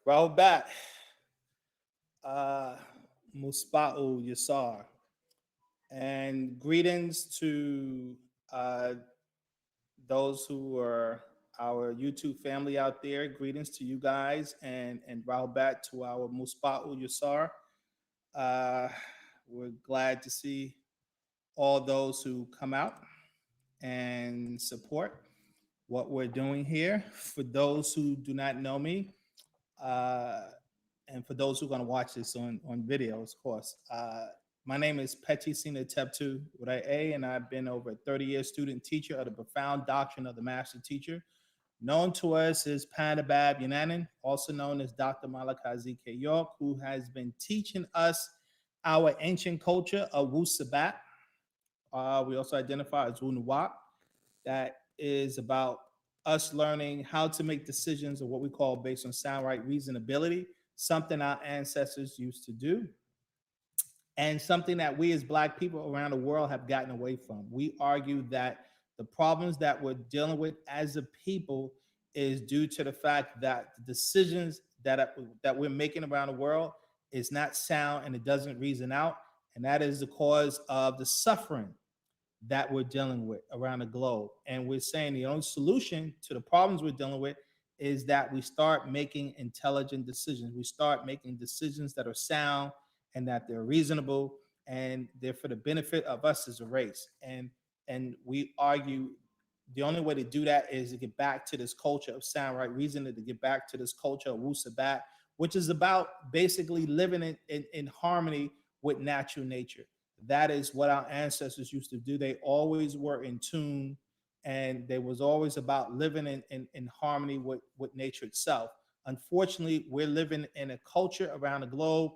Rahubat, uh, Muspa'u Yasar, and greetings to uh, those who are our YouTube family out there. Greetings to you guys, and Rahubat to our Muspa'u Yasar. Uh, we're glad to see all those who come out and support what we're doing here. For those who do not know me, uh, and for those who are going to watch this on video, of course, my name is Peti Sina Teptu with A, and I've been over a 30-year student teacher of the profound doctrine of the master teacher, known to us as Panabab Yananan, also known as Dr. Malakazi K. York, who has been teaching us our ancient culture of Wu-Sabat. We also identify as Wu-Nuwap. That is about us learning how to make decisions of what we call based on sound right reasonability, something our ancestors used to do, and something that we as Black people around the world have gotten away from. We argue that the problems that we're dealing with as a people is due to the fact that the decisions that we're making around the world is not sound and it doesn't reason out, and that is the cause of the suffering that we're dealing with around the globe. And we're saying the only solution to the problems we're dealing with is that we start making intelligent decisions. We start making decisions that are sound and that they're reasonable and they're for the benefit of us as a race. And we argue the only way to do that is to get back to this culture of sound right reasoning, to get back to this culture of Wu-Sabat, which is about basically living in harmony with natural nature. That is what our ancestors used to do. They always were in tune, and they was always about living in harmony with nature itself. Unfortunately, we're living in a culture around the globe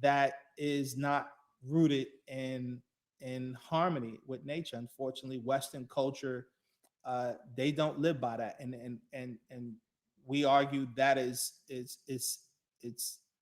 that is not rooted in harmony with nature. Unfortunately, Western culture, they don't live by that, and we argue that it's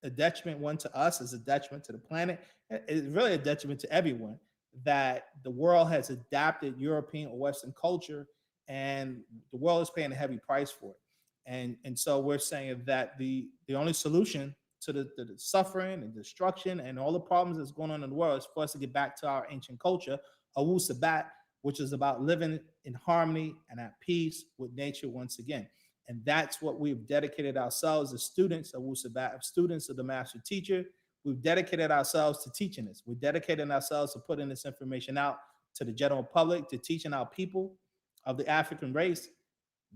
a detriment, one, to us, is a detriment to the planet. It's really a detriment to everyone, that the world has adapted European or Western culture, and the world is paying a heavy price for it. And so we're saying that the only solution to the suffering and destruction and all the problems that's going on in the world is for us to get back to our ancient culture, Wu Sabat, which is about living in harmony and at peace with nature once again. And that's what we've dedicated ourselves as students of Wu-Sabat, students of the master teacher. We've dedicated ourselves to teaching this. We're dedicating ourselves to putting this information out to the general public, to teaching our people of the African race.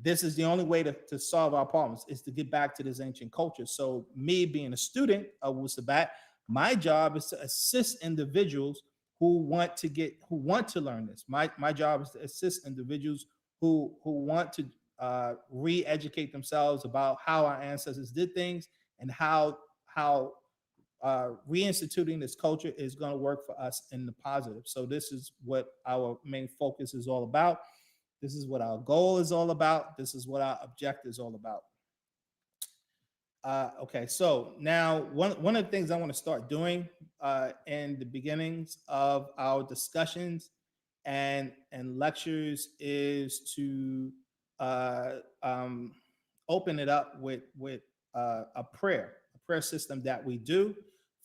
This is the only way to solve our problems, is to get back to this ancient culture. So me being a student of Wu-Sabat, my job is to assist individuals who want to learn this. My job is to assist individuals who want to re-educate themselves about how our ancestors did things and how reinstituting this culture is going to work for us in the positive. So this is what our main focus is all about. This is what our goal is all about. This is what our objective is all about. Okay, so now one of the things I want to start doing in the beginnings of our discussions and lectures is to uh, um, open it up with a prayer system that we do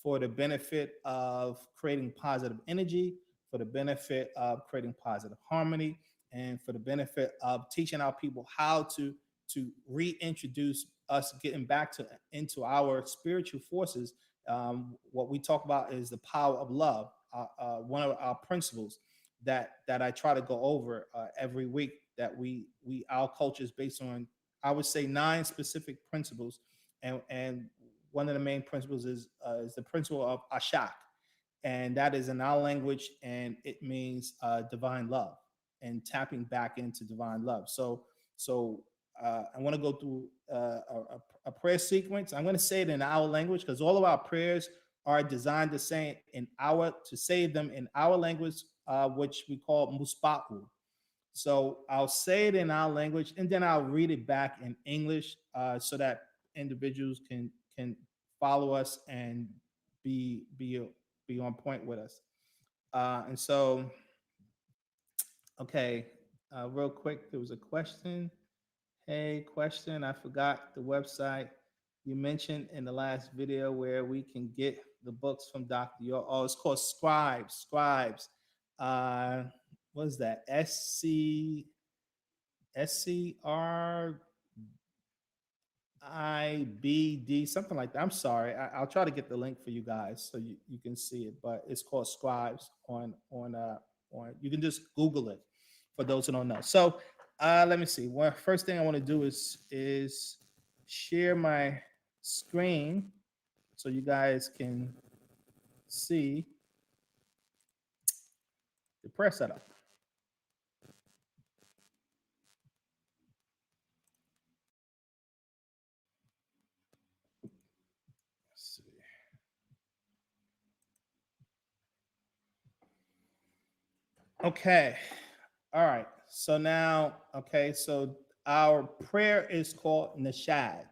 for the benefit of creating positive energy, for the benefit of creating positive harmony, and for the benefit of teaching our people how to reintroduce us getting back to into our spiritual forces. What we talk about is the power of love. One of our principles that I try to go over every week. That we our culture is based on, I would say, 9 specific principles, and one of the main principles is the principle of Ashak, and that is in our language, and it means divine love and tapping back into divine love. So I want to go through a prayer sequence. I'm going to say it in our language because all of our prayers are designed to say them in our language, which we call Muspa'u. So I'll say it in our language and then I'll read it back in English so that individuals can follow us and be be on point with us. And so, okay, real quick, there was a question. Hey, question. I forgot the website. you mentioned in the last video where we can get the books from Dr. York. Oh, it's called Scribes. Scribes. Uh, what is that? SCRIBD, something like that. I'm sorry. I'll try to get the link for you guys so you can see it. But it's called Scribes on you can just Google it for those who don't know. So let me see. Well, first thing I want to do is share my screen so you guys can see the prayer setup. Let's see. Okay. All right. So now, okay, so our prayer is called Nashad.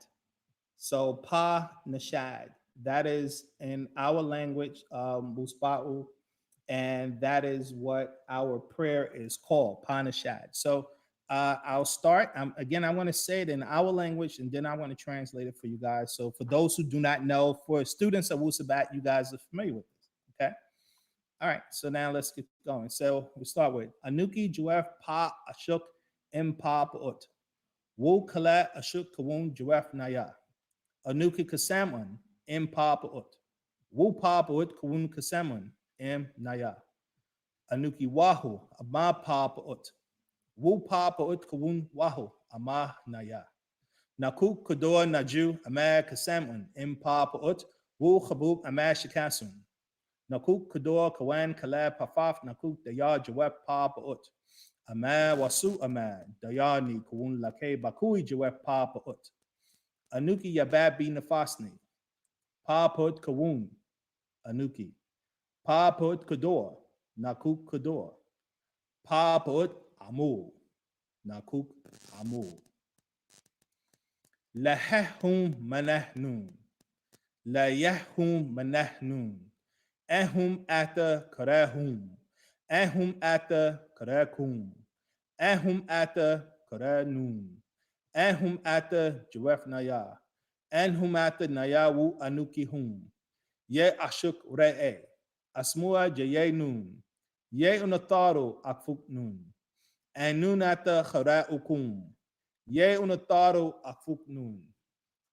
So Pa Nashad. That is in our language, Muspa'u, and that is what our prayer is called, Pa Nashad. So I'll start. Again, I want to say it in our language, and then I want to translate it for you guys. So for those who do not know, for students of Wu-Sabat, you guys are familiar with this, okay? All right, so now let's get going. So we start with Anuki Juef Pa Ashuk M Pa Pa'ut. Wu Kala Ashuk Kawun Juef Naya. Anuki Kasamun M Pa Pa'ut. Wu Pa Pa'ut Kawun Kasamun M Naya. Anuki Wahu Ama Pa Pa'ut. Wu Pa Pa'ut Kawun Wahu Ama Naya. Naku Kodor Naju Ama Kasamun M Pa Pa'ut. Wu Khabub Ama Shikasun. Nakuk Kador Kawan Kalab Pafaf Nakuk Daya Jawep Pa Paut. Ama Wasu Ama Dayani Kawun Lake Bakui Jawep Pa Paut. Anuki Yabab Bi Nafasni. Pa Paut Kawun. Anuki. Pa Paut Kador. Nakuk Kador. Pa Paut Amul. Nakuk Amul. Lahahum Manahnun. La Yahum Manahnun. Ahum ata karahum. Ahum ata karakum. Ahum ata karanun. Ahum ata jawafnaya. Ahum ata nayawu anukihum. Ye ashuk re'e. Asmua jayenun. Ye unataro akfuknun. Anun ata kharaukum. Ye unataro akfuknun.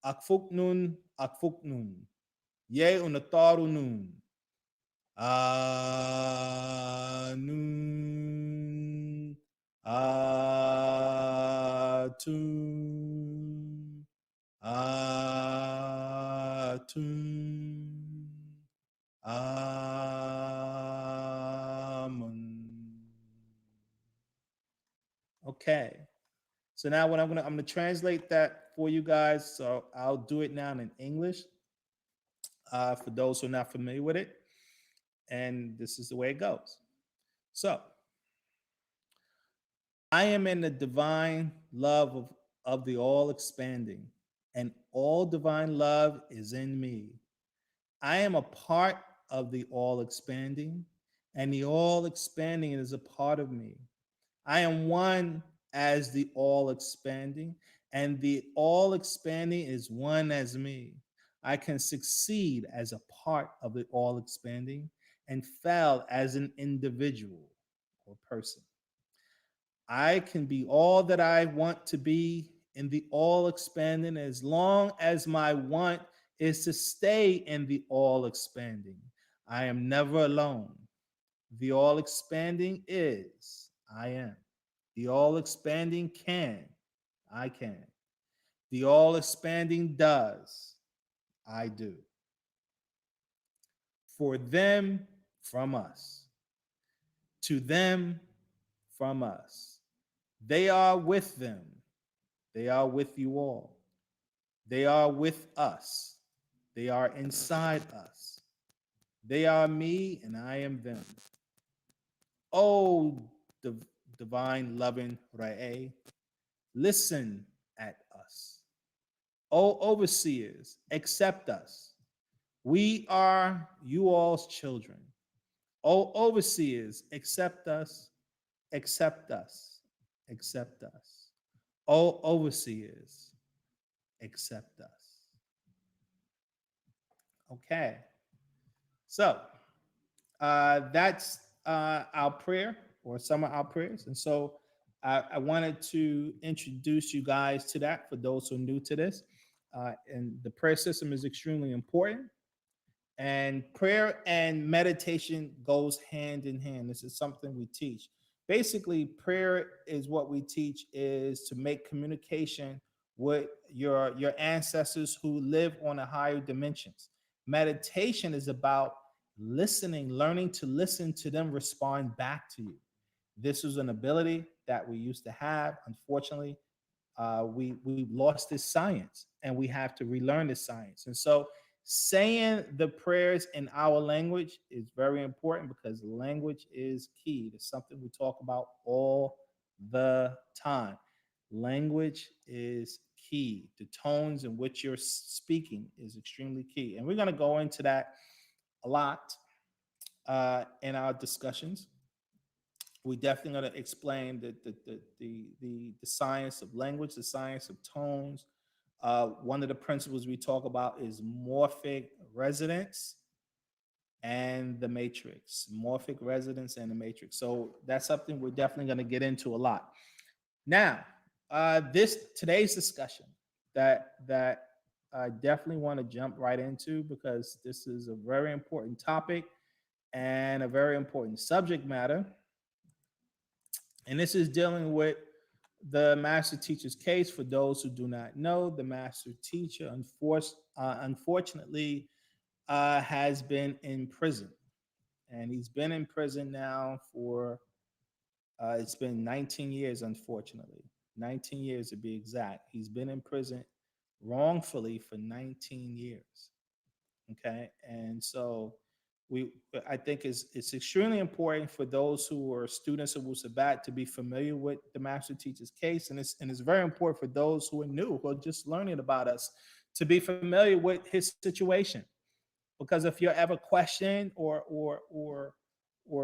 Akfuknun akfuknun. Ye unataro nun. Anun Atun Atun Amun. Okay. So now what I'm gonna translate that for you guys. So I'll do it now in English for those who are not familiar with it. And this is the way it goes. So I am in the divine love of the all expanding, and all divine love is in me. I am a part of the all expanding, and the all expanding is a part of me. I am one as the all expanding, and the all expanding is one as me. I can succeed as a part of the all expanding and fail as an individual or person. I can be all that I want to be in the all expanding as long as my want is to stay in the all expanding. I am never alone. The all expanding is, I am. The all expanding can, I can. The all expanding does, I do. For them, from us. To them, from us. They are with them. They are with you all. They are with us. They are inside us. They are me and I am them. Oh, divine loving Ra'e, listen at us. Oh, overseers, accept us. We are you all's children. Oh, overseers, accept us, accept us, accept us. Oh, overseers, accept us. Okay. So that's our prayer or some of our prayers. And so I wanted to introduce you guys to that for those who are new to this. And the prayer system is extremely important. And prayer and meditation goes hand in hand. This is something we teach. Basically, prayer is what we teach is to make communication with your ancestors who live on a higher dimensions. Meditation is about listening, learning to listen to them respond back to you. This is an ability that we used to have. Unfortunately, we've lost this science, and we have to relearn this science. And so, saying the prayers in our language is very important because language is key. It's something we talk about all the time. Language is key. The tones in which you're speaking is extremely key, and we're going to go into that a lot in our discussions. We definitely going to explain the science of language, the science of tones. One of the principles we talk about is morphic resonance and the matrix. Morphic resonance and the matrix. So that's something we're definitely going to get into a lot. Now, this today's discussion that I definitely want to jump right into because this is a very important topic and a very important subject matter, and this is dealing with the master teacher's case. For those who do not know, the master teacher, unfortunately, has been in prison. And he's been in prison now for, it's been 19 years, unfortunately. 19 years to be exact. He's been in prison wrongfully for 19 years. Okay. And so we I think it's extremely important for those who are students of Wu-Sabat to be familiar with the master teacher's case, and it's very important for those who are new, who are just learning about us, to be familiar with his situation. Because if you're ever questioned or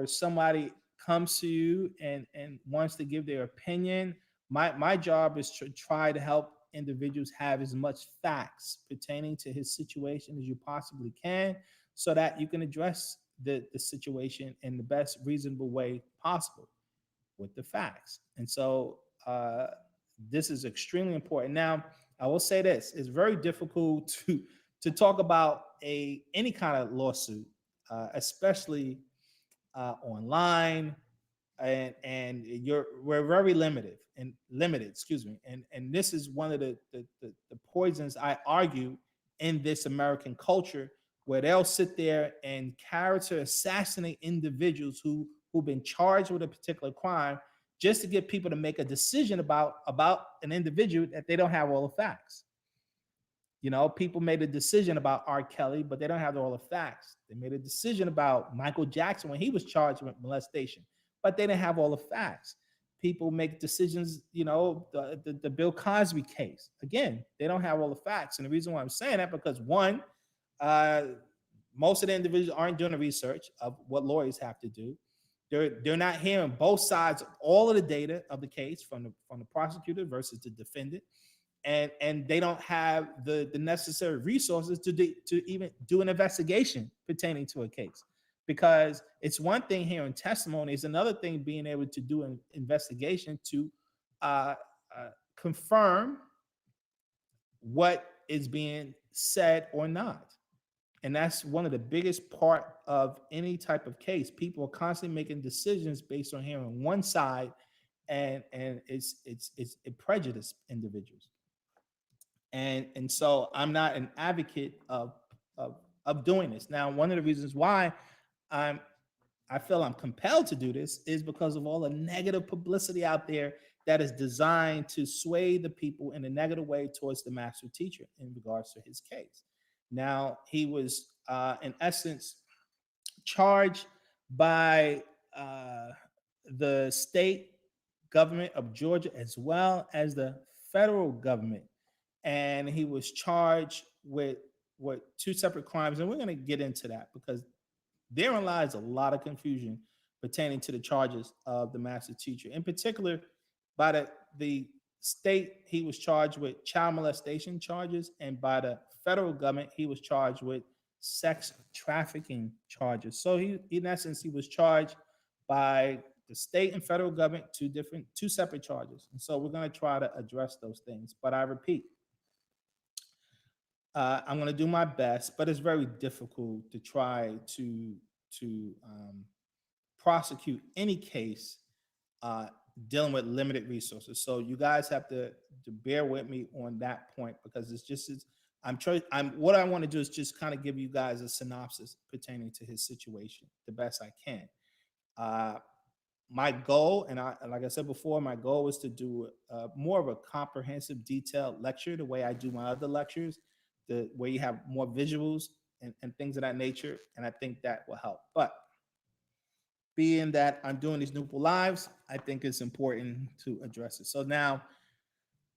somebody comes to you and wants to give their opinion, my job is to try to help individuals have as much facts pertaining to his situation as you possibly can, so that you can address the situation in the best reasonable way possible with the facts. And so this is extremely important. Now, I will say this: it's very difficult to talk about a any kind of lawsuit, especially online, and you're we're very limited, excuse me. And this is one of the poisons I argue in this American culture, where they'll sit there and character assassinate individuals who've been charged with a particular crime, just to get people to make a decision about an individual that they don't have all the facts. You know, people made a decision about R. Kelly, but they don't have all the facts. They made a decision about Michael Jackson when he was charged with molestation, but they didn't have all the facts. People make decisions, you know, the Bill Cosby case. Again, they don't have all the facts. And the reason why I'm saying that, because one, uh, most of the individuals aren't doing the research of what lawyers have to do. They're not hearing both sides of all of the data of the case from the prosecutor versus the defendant, and they don't have the necessary resources to even do an investigation pertaining to a case. Because it's one thing hearing testimony, it's another thing being able to do an investigation to uh, confirm what is being said or not. And that's one of the biggest part of any type of case. People are constantly making decisions based on hearing one side, and it prejudice individuals. And so I'm not an advocate of doing this. Now, one of the reasons why I'm I feel I'm compelled to do this is because of all the negative publicity out there that is designed to sway the people in a negative way towards the master teacher in regards to his case. Now, he was, in essence, charged by the state government of Georgia as well as the federal government. And he was charged with two separate crimes. And we're going to get into that because therein lies a lot of confusion pertaining to the charges of the master teacher. In particular, by the state, he was charged with child molestation charges, and by the federal government, he was charged with sex trafficking charges. So in essence, he was charged by the state and federal government, two separate charges. And so we're going to try to address those things. But I repeat, I'm going to do my best, but it's very difficult to try to prosecute any case uh, dealing with limited resources. So you guys have to bear with me on that point because I'm trying. What I want to do is just kind of give you guys a synopsis pertaining to his situation the best I can. Uh, my goal, like I said before, my goal is to do more of a comprehensive, detailed lecture, the way I do my other lectures, the where you have more visuals and things of that nature, and I think that will help. But being that I'm doing these NoopooH lives, I think it's important to address it. So now,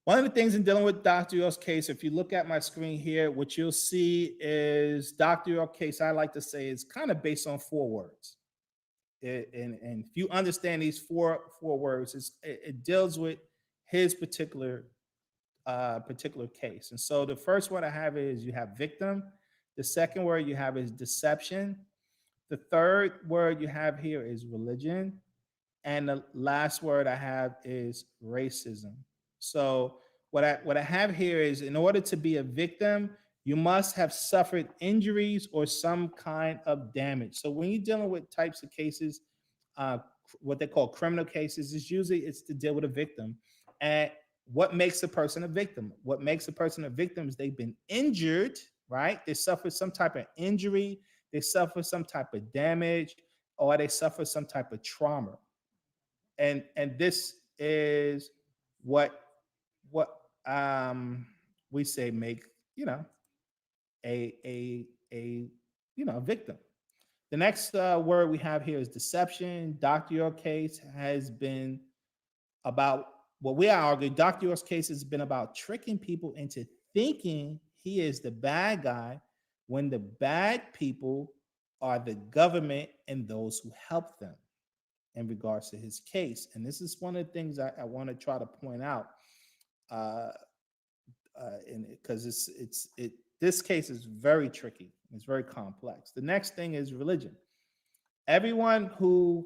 one of the things in dealing with Dr. York's case, if you look at my screen here, what you'll see is Dr. York's case, I like to say, is kind of based on 4 words. And if you understand these four words, it deals with his particular case. And so the first word I have is you have victim. The second word you have is deception. The third word you have here is religion. And the last word I have is racism. So what I have here is, in order to be a victim, you must have suffered injuries or some kind of damage. So when you're dealing with types of cases, what they call criminal cases, is usually it's to deal with a victim. And what makes a person a victim? What makes a person a victim is they've been injured, right? They suffered some type of injury, they suffer some type of damage, or they suffer some type of trauma. And this is what what we say make a victim. The next word we have here is deception. Dr. York's case has been about what we argue. Dr. York's case has been about tricking people into thinking he is the bad guy when the bad people are the government and those who help them in regards to his case. And this is one of the things I want to try to point out, because this case is very tricky. It's very complex. The next thing is religion. Everyone who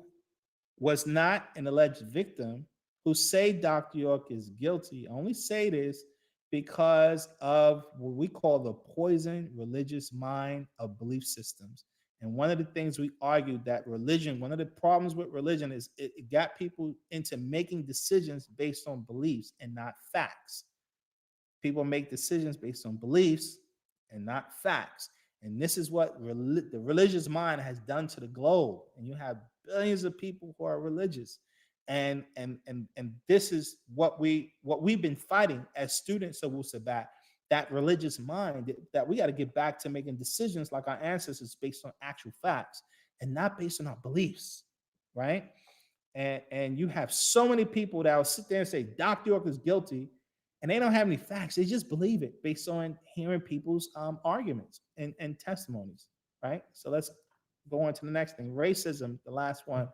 was not an alleged victim who say Dr. York is guilty only say this because of what we call the poison religious mind of belief systems. And one of the things we argued that religion, one of the problems with religion is it got people into making decisions based on beliefs and not facts. People make decisions based on beliefs and not facts. And this is what the religious mind has done to the globe. And you have billions of people who are religious. And this is what we've been fighting as students of Wu-Sabat, that religious mind, that we got to get back to making decisions like our ancestors based on actual facts and not based on our beliefs, right? And you have so many people that will sit there and say Dr. York is guilty, and they don't have any facts. They just believe it based on hearing people's arguments and testimonies, right? So let's go on to the next thing. Racism, the last one.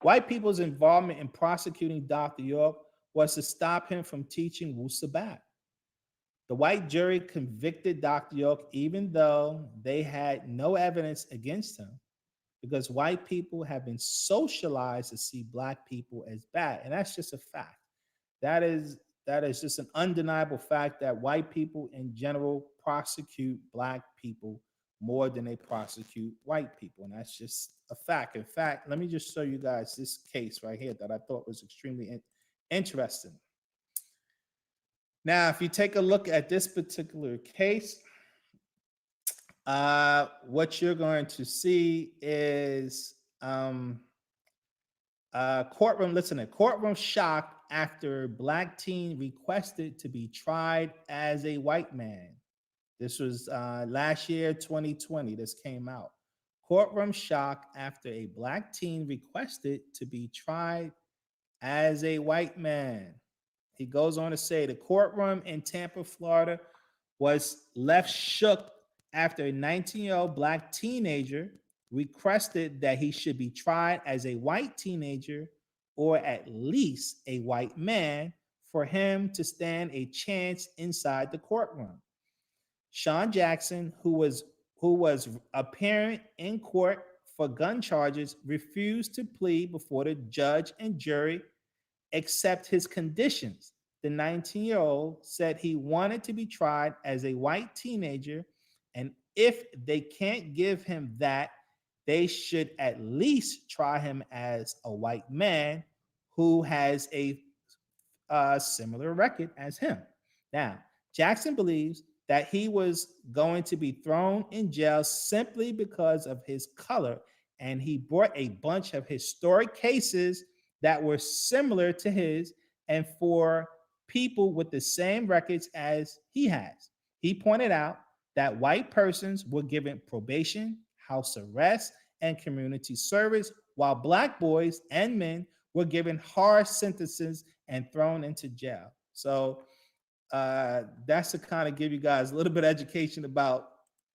White people's involvement in prosecuting Dr. York was to stop him from teaching Wu-Sabat. The white jury convicted Dr. York even though they had no evidence against him, because white people have been socialized to see black people as bad. And that's just a fact. That is just an undeniable fact that white people in general prosecute black people more than they prosecute white people. And that's just a fact. In fact, let me just show you guys this case right here that I thought was extremely interesting. Now, if you take a look at this particular case, what you're going to see is courtroom shock after black teen requested to be tried as a white man. This was last year, 2020, this came out. Courtroom shock after a black teen requested to be tried as a white man. He goes on to say the courtroom in Tampa, Florida was left shook after a 19-year-old black teenager requested that he should be tried as a white teenager, or at least a white man, for him to stand a chance inside the courtroom. Sean Jackson, who was who was appearing in court for gun charges, refused to plead before the judge and jury, accept his conditions. The 19-year-old said he wanted to be tried as a white teenager, and if they can't give him that, they should at least try him as a white man who has a similar record as him. Now, Jackson believes that he was going to be thrown in jail simply because of his color, and he brought a bunch of historic cases that were similar to his and for people with the same records as he has. He pointed out that white persons were given probation, house arrest, and community service, while black boys and men were given harsh sentences and thrown into jail. So that's to kind of give you guys a little bit of education about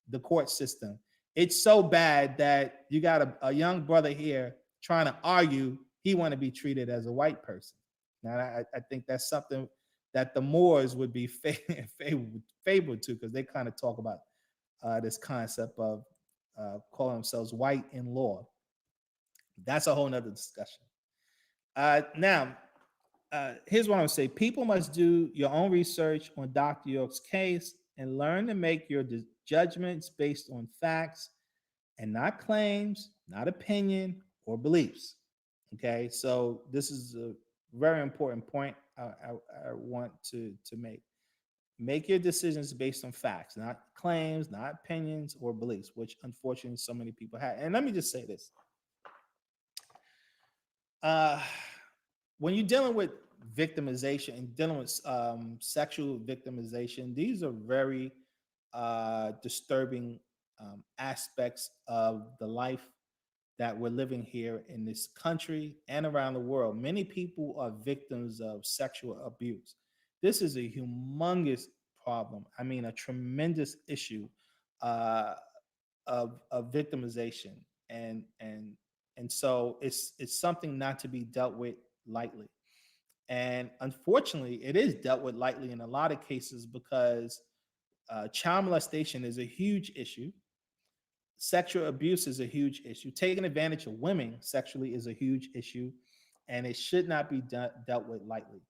the court system. It's so bad that you got a young brother here trying to argue he want to be treated as a white person. Now, I think that's something that the Moors would be favorable to, because they kind of talk about this concept of calling themselves white in law. That's a whole nother discussion. Now, here's what I'm gonna say. People must do your own research on Dr. York's case and learn to make your judgments based on facts and not claims, not opinion or beliefs. Okay, so this is a very important point I want to make. Make your decisions based on facts, not claims, not opinions or beliefs, which unfortunately so many people have. And let me just say this. When you're dealing with victimization and dealing with sexual victimization, these are very disturbing aspects of the life that we're living here in this country and around the world. Many people are victims of sexual abuse. This is a humongous problem. I mean, a tremendous issue uh, of victimization, and so it's something not to be dealt with lightly. And unfortunately, it is dealt with lightly in a lot of cases because child molestation is a huge issue. Sexual abuse is a huge issue. Taking advantage of women sexually is a huge issue, and it should not be dealt with lightly.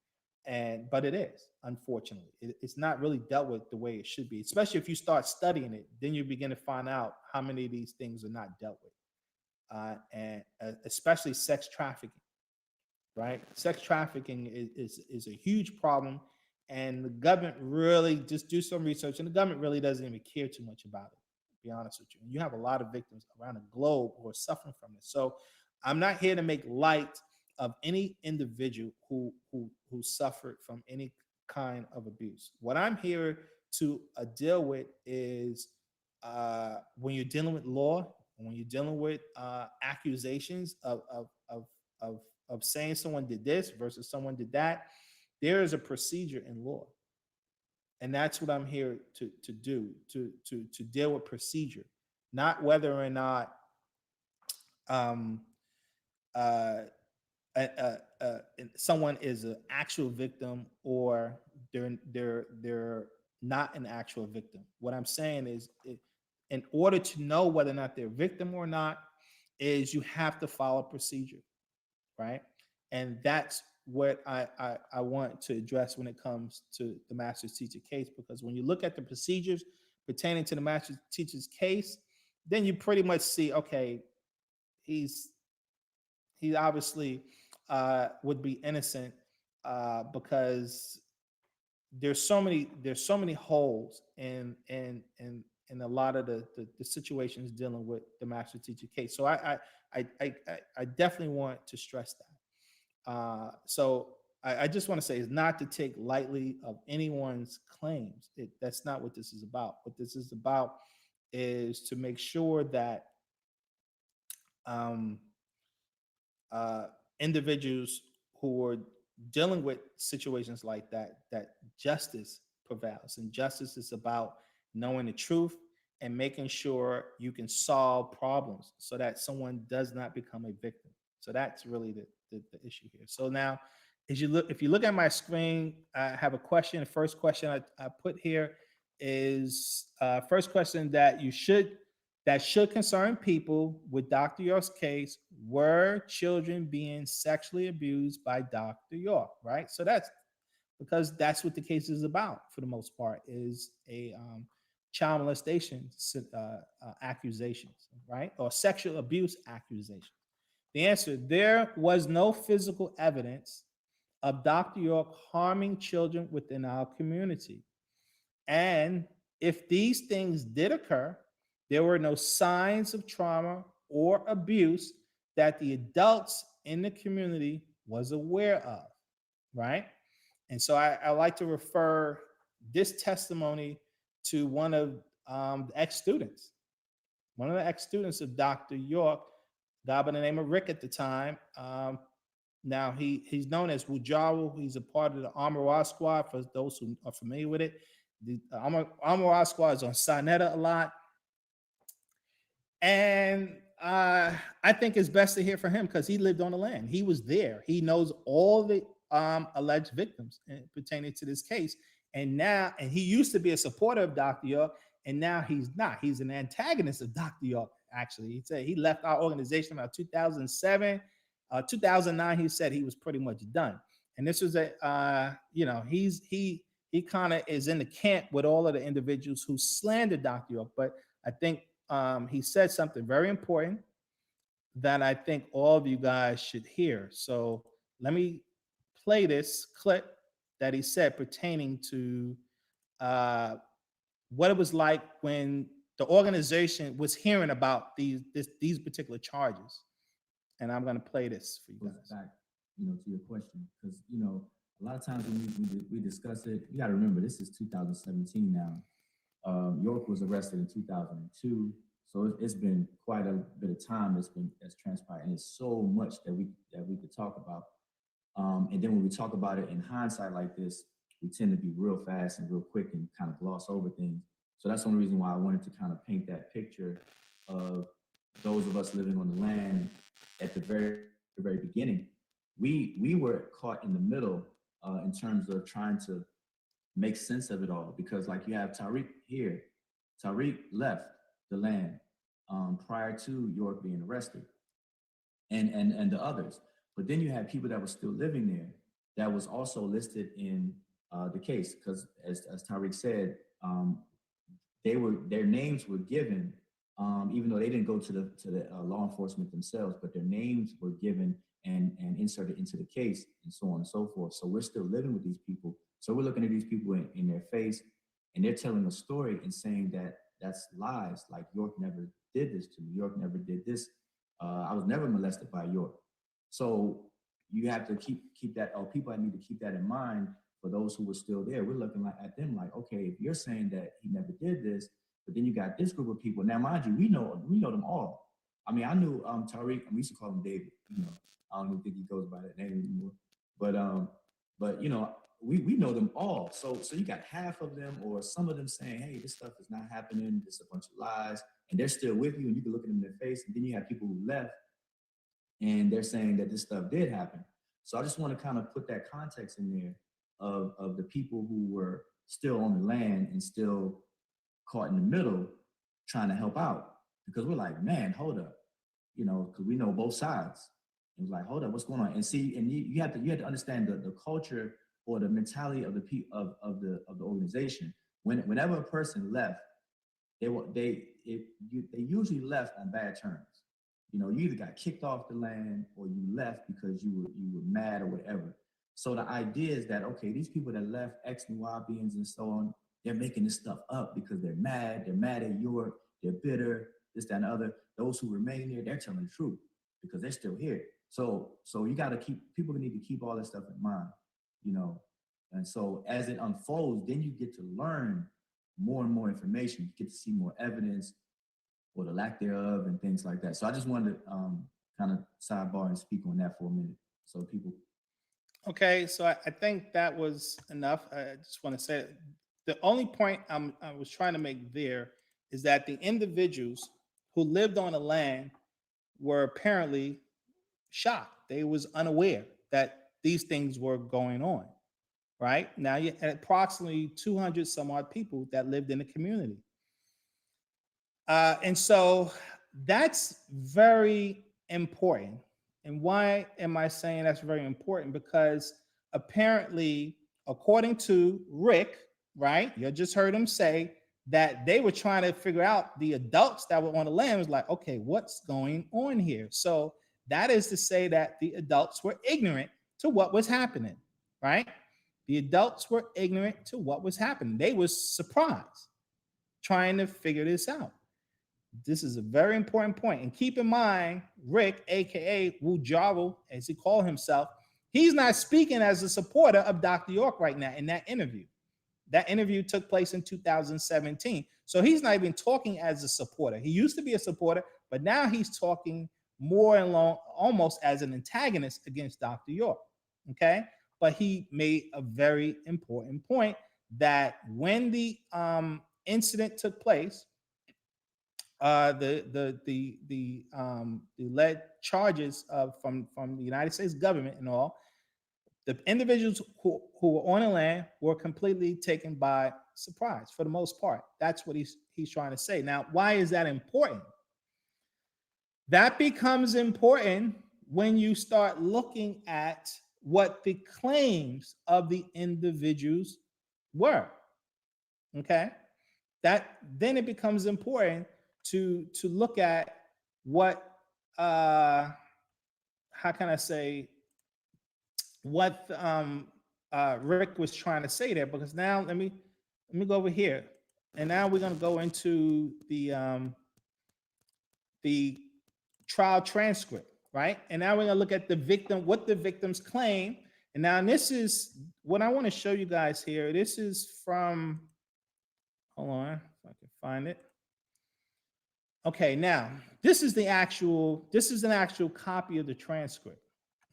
And but it is, unfortunately, it's not really dealt with the way it should be. Especially if you start studying it, then you begin to find out how many of these things are not dealt with, and especially sex trafficking. Right, sex trafficking is a huge problem, and the government really just do some research, and the government really doesn't even care too much about it, be honest with you. And you have a lot of victims around the globe who are suffering from this. So I'm not here to make light of any individual who suffered from any kind of abuse. What I'm here to deal with is when you're dealing with law, when you're dealing with accusations of of saying someone did this versus someone did that, there is a procedure in law. And that's what I'm here to do, to deal with procedure, not whether or not um, uh, someone is an actual victim or they're not an actual victim. What I'm saying is, in order to know whether or not they're a victim or not, is you have to follow procedure, right? And that's what I want to address when it comes to the master's teacher case, because when you look at the procedures pertaining to the master's teacher's case, then you pretty much see, okay, he's he obviously would be innocent because there's so many holes in a lot of the situations dealing with the master teacher case. So I definitely want to stress that. So I just want to say is not to take lightly of anyone's claims. That's not what this is about. What this is about is to make sure that um, uh, individuals who are dealing with situations like that, that justice prevails. And justice is about knowing the truth and making sure you can solve problems so that someone does not become a victim. So that's really the issue here. So now, as you look, if you look at my screen, I have a question. The first question I put here is first question that you should that should concern people with Dr. York's case were children being sexually abused by Dr. York, right? So that's because that's what the case is about for the most part, is a child molestation accusations, right? Or sexual abuse accusations. The answer: there was no physical evidence of Dr. York harming children within our community. And if these things did occur, there were no signs of trauma or abuse that the adults in the community was aware of, right? And so I like to refer this testimony to the ex-students, one of the ex-students of Dr. York, a guy by the name of Rick at the time. Now he's known as Wujawu. He's a part of the Armor Squad, for those who are familiar with it. The Armor Squad is on Sinetta a lot. And I think it's best to hear from him because he lived on the land. He was there. He knows all the alleged victims pertaining to this case. And he used to be a supporter of Dr. York, and now he's not. He's an antagonist of Dr. York, actually. He said he left our organization about 2007. 2009, he said he was pretty much done. And this was he kind of is in the camp with all of the individuals who slandered Dr. York. But I think he said something very important that I think all of you guys should hear. So let me play this clip that he said pertaining to what it was like when the organization was hearing about these particular charges. And I'm going to play this for you guys. Back, to your question, because a lot of times when we discuss it, you got to remember this is 2017 now. York was arrested in 2002, so it's been quite a bit of time that's transpired, and it's so much that we could talk about. And then when we talk about it in hindsight like this, we tend to be real fast and real quick and kind of gloss over things. So that's one reason why I wanted to kind of paint that picture of those of us living on the land at the very beginning. We were caught in the middle in terms of trying to make sense of it all, because like you have Tariq here. Tariq left the land prior to York being arrested, and the others. But then you had people that were still living there that was also listed in the case, because as Tariq said, their names were given, even though they didn't go to the law enforcement themselves, but their names were given and inserted into the case, and so on and so forth. So we're still living with these people. So we're looking at these people in their face, and they're telling a story and saying that that's lies. Like, York never did this to me. York never did this. I was never molested by York. So you have to keep that, or people need to keep that in mind for those who were still there. We're looking at them like, okay, if you're saying that he never did this, but then you got this group of people. Now, mind you, we know them all. I mean, I knew Tariq, and we used to call him David. I don't even think he goes by that name anymore. But we know them all. So you got half of them or some of them saying, hey, this stuff is not happening. This is a bunch of lies. And they're still with you, and you can look at them in their face. And then you have people who left, and they're saying that this stuff did happen. So I just want to kind of put that context in there of the people who were still on the land and still caught in the middle trying to help out. Because we're like, man, hold up, because we know both sides. It was like, hold up, what's going on? And see, and you have to understand the culture or the mentality of the organization. Whenever a person left, they usually left on bad terms. You either got kicked off the land or you left because you were mad or whatever. So the idea is that, okay, these people that left, ex-Nuwabians and so on, they're making this stuff up because they're mad at York, they're bitter, this, that, and the other. Those who remain here, they're telling the truth because they're still here. So you got to people need to keep all that stuff in mind, And so as it unfolds, then you get to learn more and more information. You get to see more evidence or the lack thereof and things like that. So I just wanted to kind of sidebar and speak on that for a minute. So people. Okay, so I think that was enough. I just want to say the only point I was trying to make there is that the individuals who lived on the land were apparently shocked. They was unaware that these things were going on. Right now, you had approximately 200 some odd people that lived in the community. And so that's very important. And why am I saying that's very important? Because apparently, according to Rick, right, you just heard him say that they were trying to figure out, the adults that were on the land was like, okay, what's going on here? So that is to say that the adults were ignorant to what was happening, right? The adults were ignorant to what was happening. They were surprised trying to figure this out. This is a very important point. And keep in mind, Rick, aka Wu-Sabat, as he called himself, he's not speaking as a supporter of Dr. York right now in that interview. That interview took place in 2017. So he's not even talking as a supporter. He used to be a supporter, but now he's talking more and long, almost as an antagonist against Dr. York. Okay. But he made a very important point that when the incident took place, the lead charges from the United States government and all, the individuals who were on the land were completely taken by surprise for the most part. That's what he's trying to say. Now, why is that important? That becomes important when you start looking at what the claims of the individuals were. Okay, that then it becomes important to look at what how can I say, what Rick was trying to say there, because now let me go over here, and now we're going to go into the trial transcript, right? And now we're going to look at the victim, what the victims claim. And now this is what I want to show you guys here. This is from, hold on, if I can find it. Okay, now this is an actual copy of the transcript.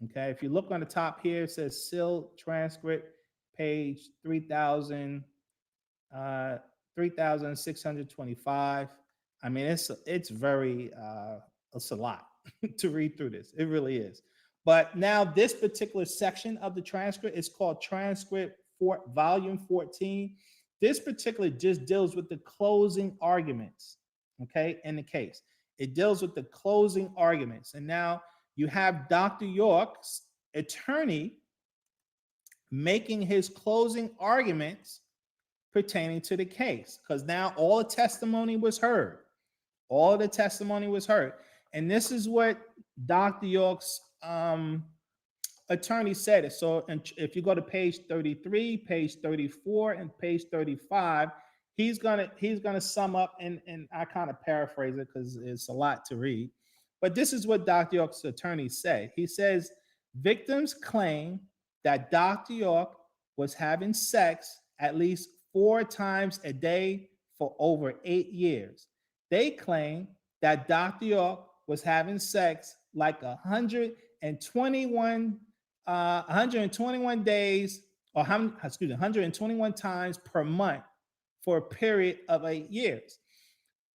Okay, if you look on the top here, it says sealed transcript, page 3,625. I mean, it's very it's a lot to read through this. It really is. But now this particular section of the transcript is called transcript for volume 14. This particular just deals with the closing arguments, okay, in the case. It deals with the closing arguments. And now you have Dr. York's attorney making his closing arguments pertaining to the case, because now all the testimony was heard. All the testimony was heard. And this is what Dr. York's attorney said. So if you go to page 33, page 34, and page 35, he's gonna sum up, and I kind of paraphrase it because it's a lot to read. But this is what Dr. York's attorney said. He says, victims claim that Dr. York was having sex at least 4 times a day for over 8 years. They claim that Dr. York was having sex like 121 days, or 121 times per month for a period of 8 years.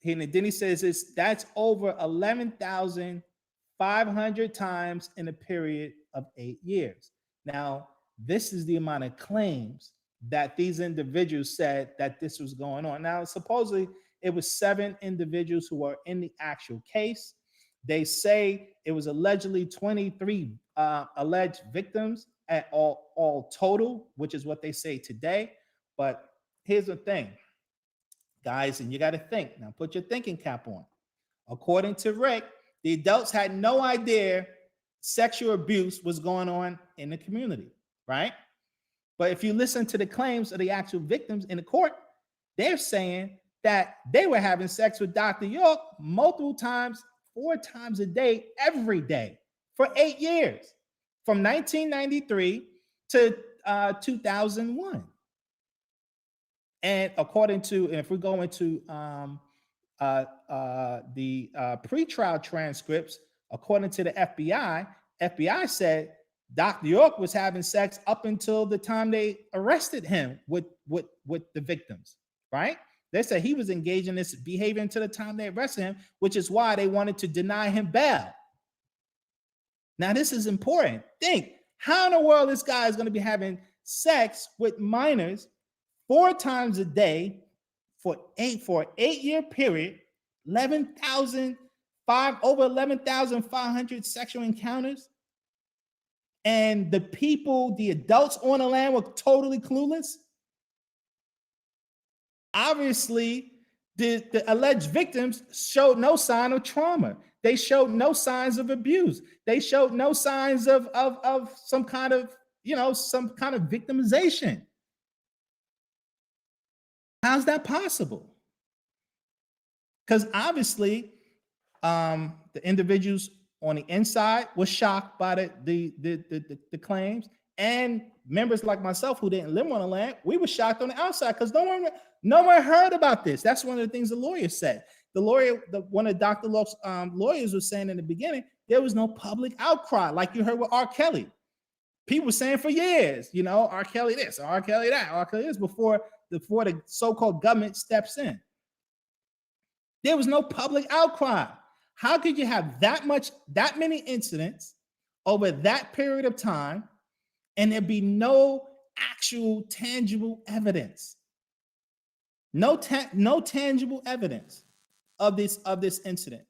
And then he says that's over 11,500 times in a period of 8 years. Now, this is the amount of claims that these individuals said that this was going on. Now, supposedly it was 7 individuals who were in the actual case. They say it was allegedly 23 alleged victims at all total, which is what they say today. But here's the thing, guys, and you got to think. Now, put your thinking cap on. According to Rick, the adults had no idea sexual abuse was going on in the community, right? But if you listen to the claims of the actual victims in the court, they're saying that they were having sex with Dr. York multiple times, 4 times a day, every day for 8 years, from 1993 to 2001. And according to, if we go into the pretrial transcripts, according to the FBI said Dr. York was having sex up until the time they arrested him with the victims, right? They said he was engaging in this behavior until the time they arrested him, which is why they wanted to deny him bail. Now, this is important. Think, how in the world this guy is going to be having sex with minors 4 times a day for an 8-year period, over 11,500 sexual encounters. And the people, the adults on the land were totally clueless. Obviously, the alleged victims showed no sign of trauma. They showed no signs of abuse. They showed no signs of some kind of, some kind of victimization. How's that possible? Because obviously, the individuals on the inside were shocked by the claims, and members like myself who didn't live on the land, we were shocked on the outside because no one heard about this. That's one of the things the lawyer said. One of Dr. Locke's lawyers was saying in the beginning, there was no public outcry like you heard with R. Kelly. People were saying for years, R. Kelly this, R. Kelly that, R. Kelly this, before the so-called government steps in. There was no public outcry. How could you have that many incidents over that period of time and there be no actual tangible evidence? No tangible evidence of this incident.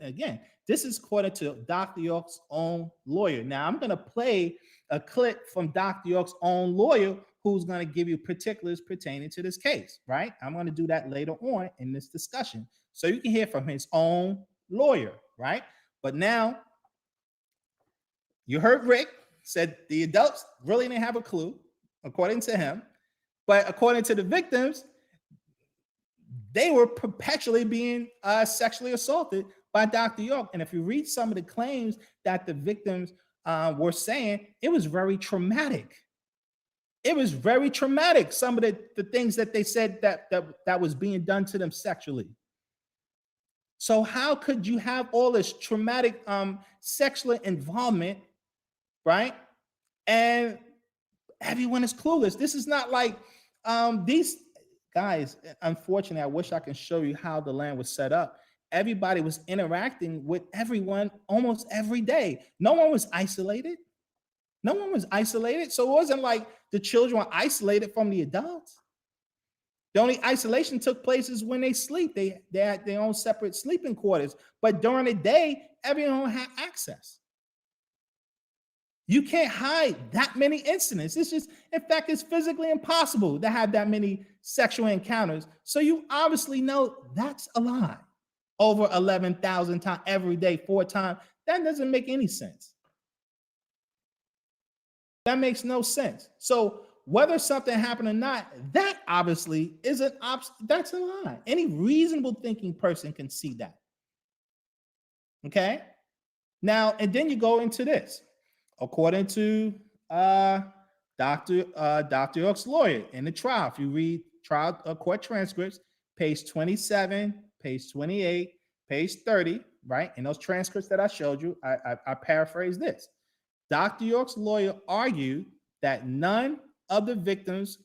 Again, this is according to Dr. York's own lawyer. Now, I'm going to play a clip from Dr. York's own lawyer who's going to give you particulars pertaining to this case, right? I'm going to do that later on in this discussion so you can hear from his own lawyer, right? But now, you heard Rick said the adults really didn't have a clue, according to him. But according to the victims, they were perpetually being sexually assaulted by Dr. York. And if you read some of the claims that the victims were saying, it was very traumatic. It was very traumatic, some of the things that they said that was being done to them sexually. So how could you have all this traumatic sexual involvement, right? And everyone is clueless. This is not like these guys. Unfortunately, I wish I can show you how the land was set up. Everybody was interacting with everyone almost every day. No one was isolated. No one was isolated. So it wasn't like the children were isolated from the adults. The only isolation took place is when they sleep. They had their own separate sleeping quarters. But during the day, everyone had access. You can't hide that many incidents. It's just, in fact, it's physically impossible to have that many sexual encounters. So you obviously know that's a lie. Over 11,000 times every day, 4 times. That doesn't make any sense. That makes no sense. So whether something happened or not, that obviously is that's a lie. Any reasonable thinking person can see that. Okay? Now, and then you go into this. According to Dr. York's lawyer in the trial, if you read trial court transcripts, page 27, page 28, page 30, right? In those transcripts that I showed you, I paraphrase this. Dr. York's lawyer argued that none of the victims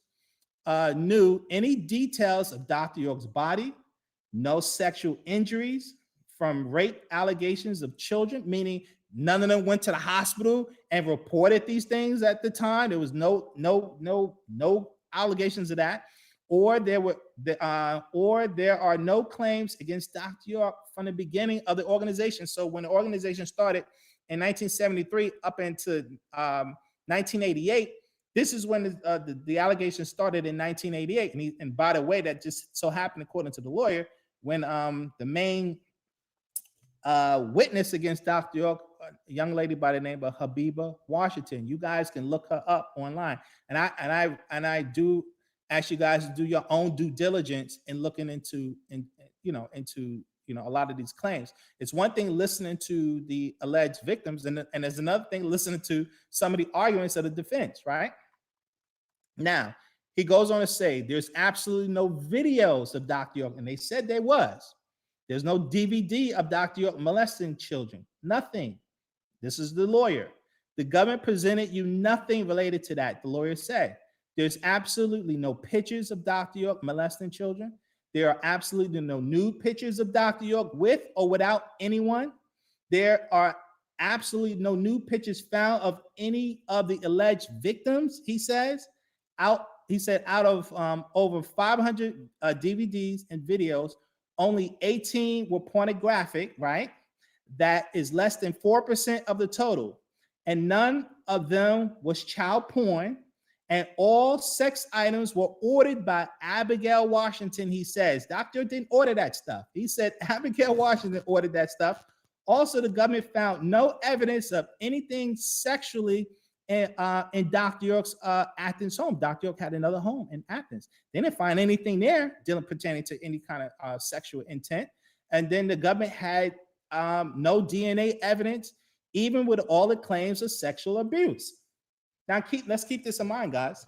knew any details of Dr. York's body, no sexual injuries from rape allegations of children, meaning none of them went to the hospital and reported these things at the time. There was no allegations of that, or there are no claims against Dr. York from the beginning of the organization. So when the organization started in 1973 up into 1988, this is when the allegations started in 1988. And by the way, that just so happened, according to the lawyer, when the main witness against Dr. York, a young lady by the name of Habiba Washington. You guys can look her up online, and I do ask you guys to do your own due diligence in looking into a lot of these claims. It's one thing listening to the alleged victims, and there's another thing listening to some of the arguments of the defense. Right now, he goes on to say there's absolutely no videos of Dr. York, and they said there was. There's no DVD of Dr. York molesting children. Nothing. This is the lawyer. The government presented you nothing related to that, the lawyer said. There's absolutely no pictures of Dr. York molesting children. There are absolutely no nude pictures of Dr. York with or without anyone. There are absolutely no nude pictures found of any of the alleged victims, he says. Out of over 500 DVDs and videos, only 18 were pornographic, right? That is less than 4% of the total. And none of them was child porn. And all sex items were ordered by Abigail Washington, he says. Dr. Didn't order that stuff. He said Abigail Washington ordered that stuff. Also, the government found no evidence of anything sexually in Dr. York's Athens home. Dr. York had another home in Athens. They didn't find anything there pertaining to any kind of sexual intent. And then the government had no DNA evidence, even with all the claims of sexual abuse. Now, let's keep this in mind, guys.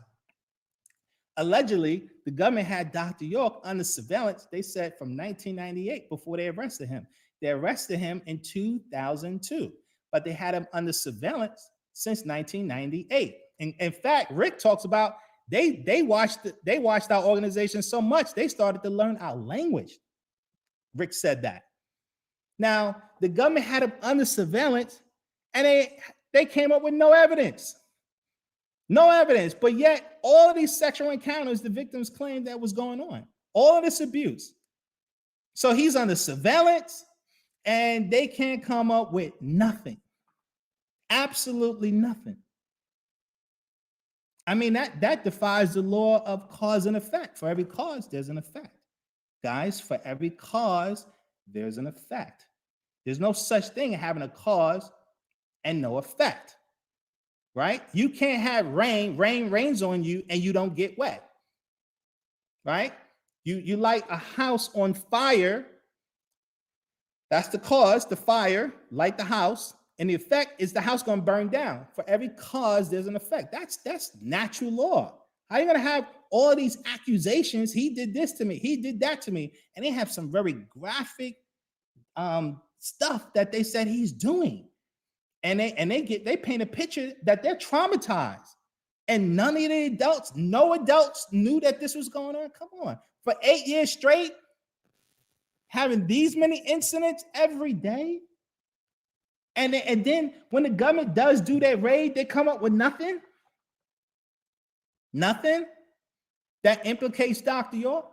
Allegedly, the government had Dr. York under surveillance, they said, from 1998 before they arrested him. They arrested him in 2002, but they had him under surveillance since 1998. And in fact, Rick talks about they watched our organization so much they started to learn our language. Rick said that. Now, the government had him under surveillance, and they came up with no evidence. No evidence, but yet all of these sexual encounters, the victims claimed that was going on. All of this abuse. So he's under surveillance, and they can't come up with nothing. Absolutely nothing. I mean, that defies the law of cause and effect. For every cause, there's an effect. Guys, for every cause, there's an effect. There's no such thing as having a cause and no effect, right? You can't have rain rains on you and you don't get wet, right? You light a house on fire. That's the cause, the fire, light the house. And the effect is the house going to burn down. For every cause, there's an effect. That's natural law. How are you going to have all of these accusations? He did this to me. He did that to me. And they have some very graphic stuff that they said he's doing. And they paint a picture that they're traumatized. And none of the adults, no adults knew that this was going on. Come on. For 8 years straight, having these many incidents every day. And then when the government does do that raid, they come up with nothing. Nothing that implicates Dr. York.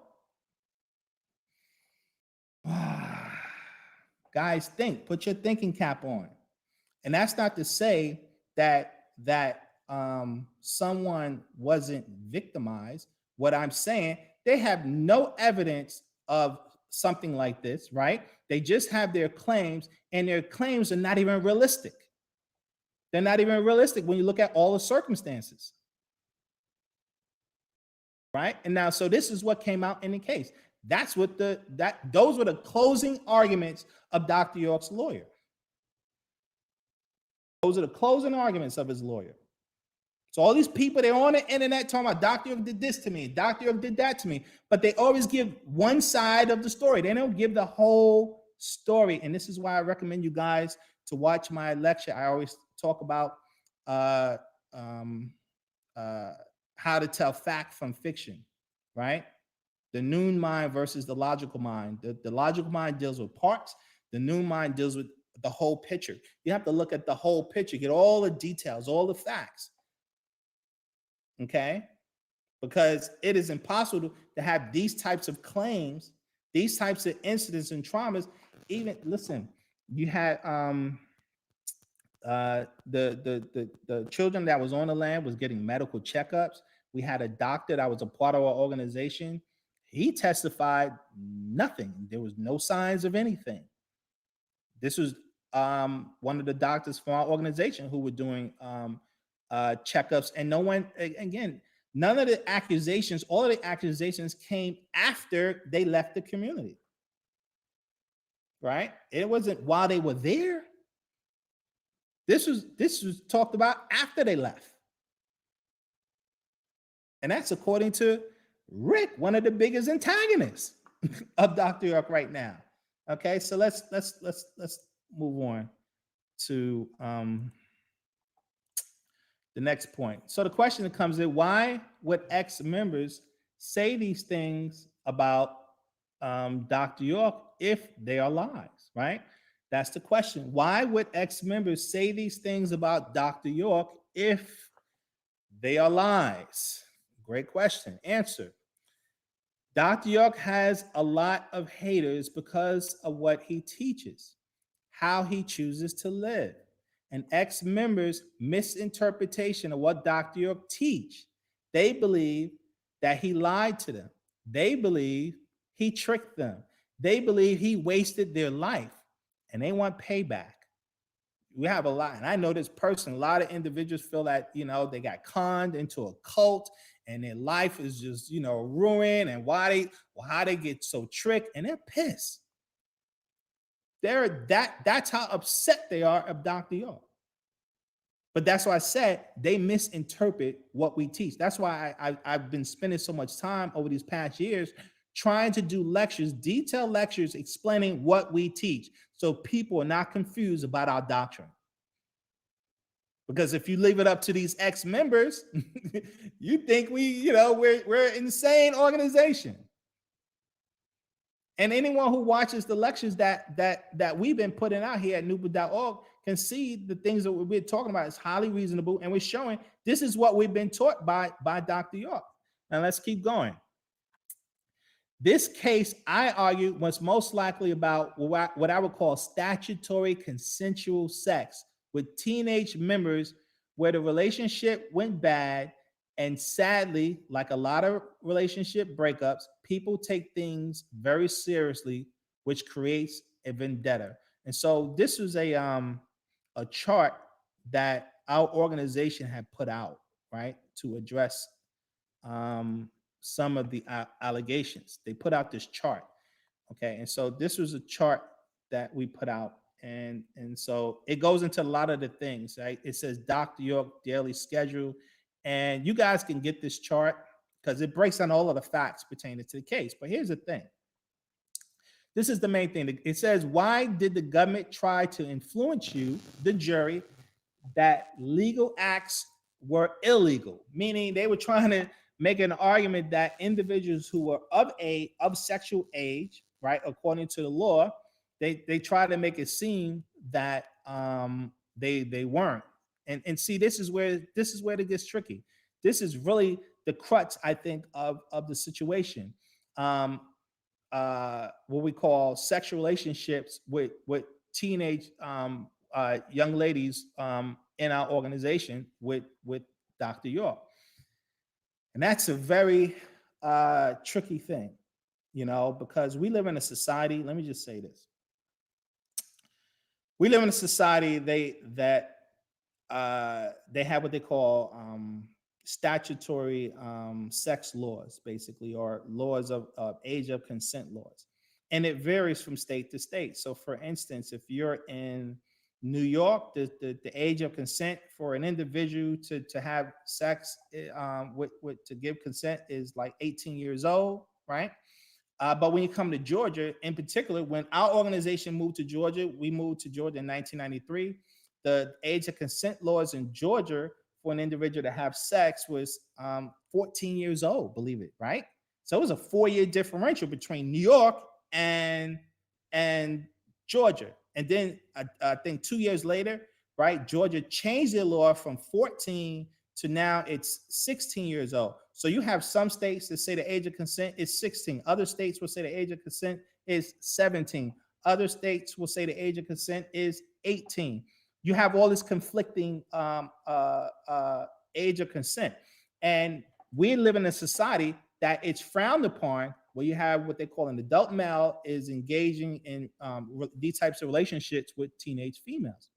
Guys, put your thinking cap on. And that's not to say that someone wasn't victimized. What I'm saying, they have no evidence of something like this, right? They just have their claims, and their claims are not even realistic. They're not even realistic when you look at all the circumstances, right? And now, so this is what came out in the case. Those were the closing arguments of Dr. York's lawyer. Those are the closing arguments of his lawyer. So all these people, they're on the internet talking about Dr. York did this to me, Dr. York did that to me, but they always give one side of the story. They don't give the whole story. And this is why I recommend you guys to watch my lecture. I always talk about how to tell fact from fiction, right? The noon mind versus the logical mind. The logical mind deals with parts. The noon mind deals with the whole picture. You have to look at the whole picture, get all the details, all the facts. Okay? Because it is impossible to have these types of claims, these types of incidents and traumas. Even listen, you had the children that was on the land was getting medical checkups. We had a doctor that was a part of our organization. He testified nothing. There was no signs of anything. This was one of the doctors from our organization who were doing checkups, and no one, again, none of the accusations, all of the accusations came after they left the community, right? It wasn't while they were there. This was talked about after they left. And that's according to Rick, one of the biggest antagonists of Dr. York right now. Okay, so let's move on to the next point. So the question that comes in, why would ex-members say these things about Dr. York if they are lies, right? That's the question. Why would ex-members say these things about Dr. York if they are lies? Great question. Answer. Dr. York has a lot of haters because of what he teaches, how he chooses to live. And ex-members' misinterpretation of what Dr. York teach. They believe that he lied to them. They believe he tricked them. They believe he wasted their life and they want payback. We have a lot, and I know this person, a lot of individuals feel that, they got conned into a cult and their life is just, ruined, and how they get so tricked, and they're pissed. That's how upset they are of Dr. York. But that's why I said they misinterpret what we teach. That's why I've been spending so much time over these past years trying to do lectures, detailed lectures explaining what we teach, so people are not confused about our doctrine. Because if you leave it up to these ex-members, you think we're an insane organization. And anyone who watches the lectures that we've been putting out here at NoopooH can see the things that we're talking about is highly reasonable, and we're showing this is what we've been taught by Dr. York. Now let's keep going. This case, I argue, was most likely about what I would call statutory consensual sex with teenage members where the relationship went bad. And sadly, like a lot of relationship breakups, people take things very seriously, which creates a vendetta. And so this was a chart that our organization had put out, right, to address some of the allegations. They put out this chart, okay? And so this was a chart that we put out, and so it goes into a lot of the things, right? It says Dr. York daily schedule, and you guys can get this chart because it breaks down all of the facts pertaining to the case. But here's the thing. This is the main thing. It says, why did the government try to influence you, the jury, that legal acts were illegal? Meaning they were trying to make an argument that individuals who were of sexual age, right, according to the law, they try to make it seem that they weren't. And see, this is where it gets tricky. This is really the crux, I think, of the situation. What we call sexual relationships with teenage young ladies in our organization with Dr. York. And that's a very tricky thing, because we live in a society. Let me just say this. We live in a society that they have what they call statutory sex laws, basically, or laws of age of consent laws. And it varies from state to state. So for instance, if you're in New York, the age of consent for an individual to have sex to give consent is like 18 years old, right? But when you come to Georgia, in particular, when our organization moved to Georgia, we moved to Georgia in 1993. The age of consent laws in Georgia for an individual to have sex was 14 years old, believe it, right? So it was a 4-year differential between New York and Georgia. And then I think 2 years later, right, Georgia changed their law from 14 to now it's 16 years old. So you have some states that say the age of consent is 16. Other states will say the age of consent is 17. Other states will say the age of consent is 18. You have all this conflicting age of consent. And we live in a society that it's frowned upon, where you have what they call an adult male is engaging in these types of relationships with teenage females.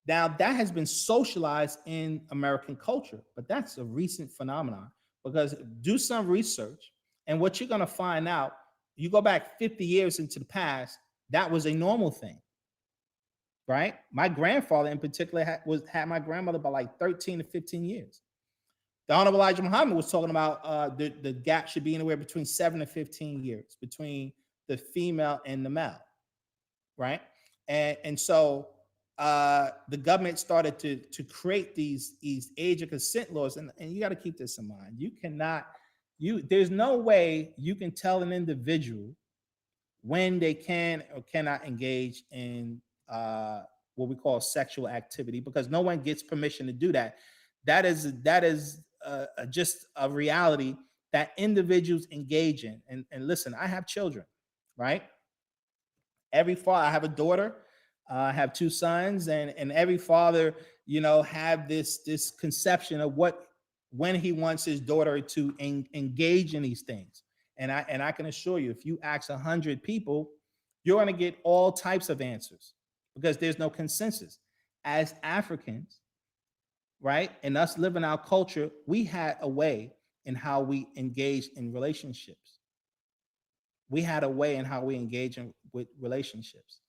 Now, that has been socialized in American culture, but that's a recent phenomenon, because do some research, and what you're going to find out, you go back 50 years into the past, that was a normal thing, right? My grandfather in particular had my grandmother by like 13 to 15 years. The Honorable Elijah Muhammad was talking about the gap should be anywhere between 7 to 15 years between the female and the male, right? And so the government started to create these age of consent laws, and you got to keep this in mind. There's no way you can tell an individual when they can or cannot engage in what we call sexual activity, because no one gets permission to do that. That is just a reality that individuals engage in. And listen, I have children, right? Every father, I have a daughter, I have two sons, and every father, have this conception of when he wants his daughter to engage in these things. And I can assure you, if you ask 100 people, you're going to get all types of answers because there's no consensus. As Africans, right, and us living our culture, we had a way in how we engage in relationships. We had a way in how we engage with relationships.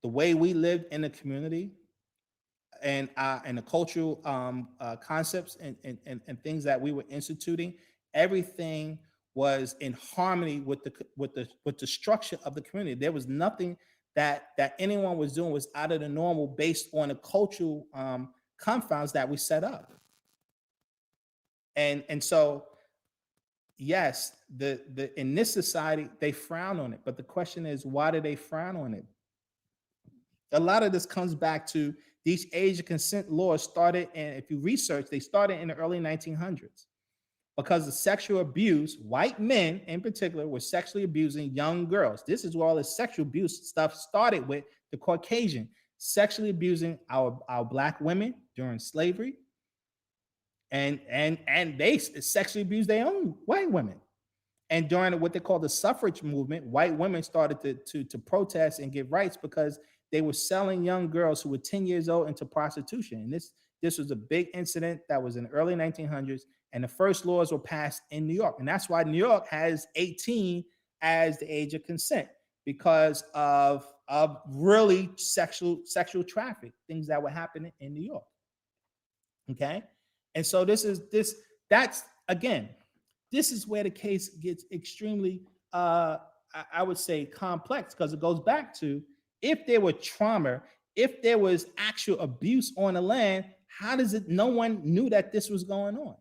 The way we lived in the community and the cultural concepts and things that we were instituting, everything was in harmony with the structure of the community. There was nothing that anyone was doing was out of the normal based on the cultural confines that we set up. And so, yes, the in this society they frown on it, but the question is, why do they frown on it? A lot of this comes back to these age of consent laws started, and if you research, they started in the early 1900s because of sexual abuse. White men in particular were sexually abusing young girls. This is where all the sexual abuse stuff started, with the Caucasian sexually abusing our black women during slavery, and they sexually abused their own white women. And during what they call the suffrage movement, white women started to protest and get rights because they were selling young girls who were 10 years old into prostitution. And this was a big incident that was in the early 1900s. And the first laws were passed in New York. And that's why New York has 18 as the age of consent, because of really sexual traffic, things that were happening in New York. Okay. And so this is where the case gets extremely, I would say, complex, because it goes back to, if there were trauma, if there was actual abuse on the land, how does it, no one knew that this was going on?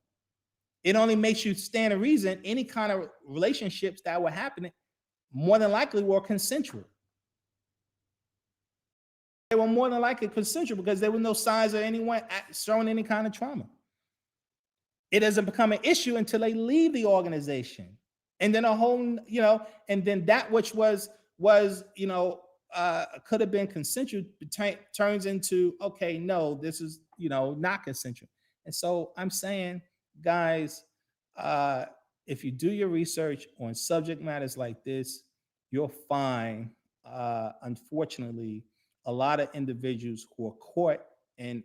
It only makes you stand to reason any kind of relationships that were happening more than likely were consensual. They were more than likely consensual because there were no signs of anyone showing any kind of trauma. It doesn't become an issue until they leave the organization. And then and then that which was could have been consensual turns into, okay, no, this is, not consensual. And so I'm saying, guys, if you do your research on subject matters like this, you'll find, unfortunately, a lot of individuals who are caught and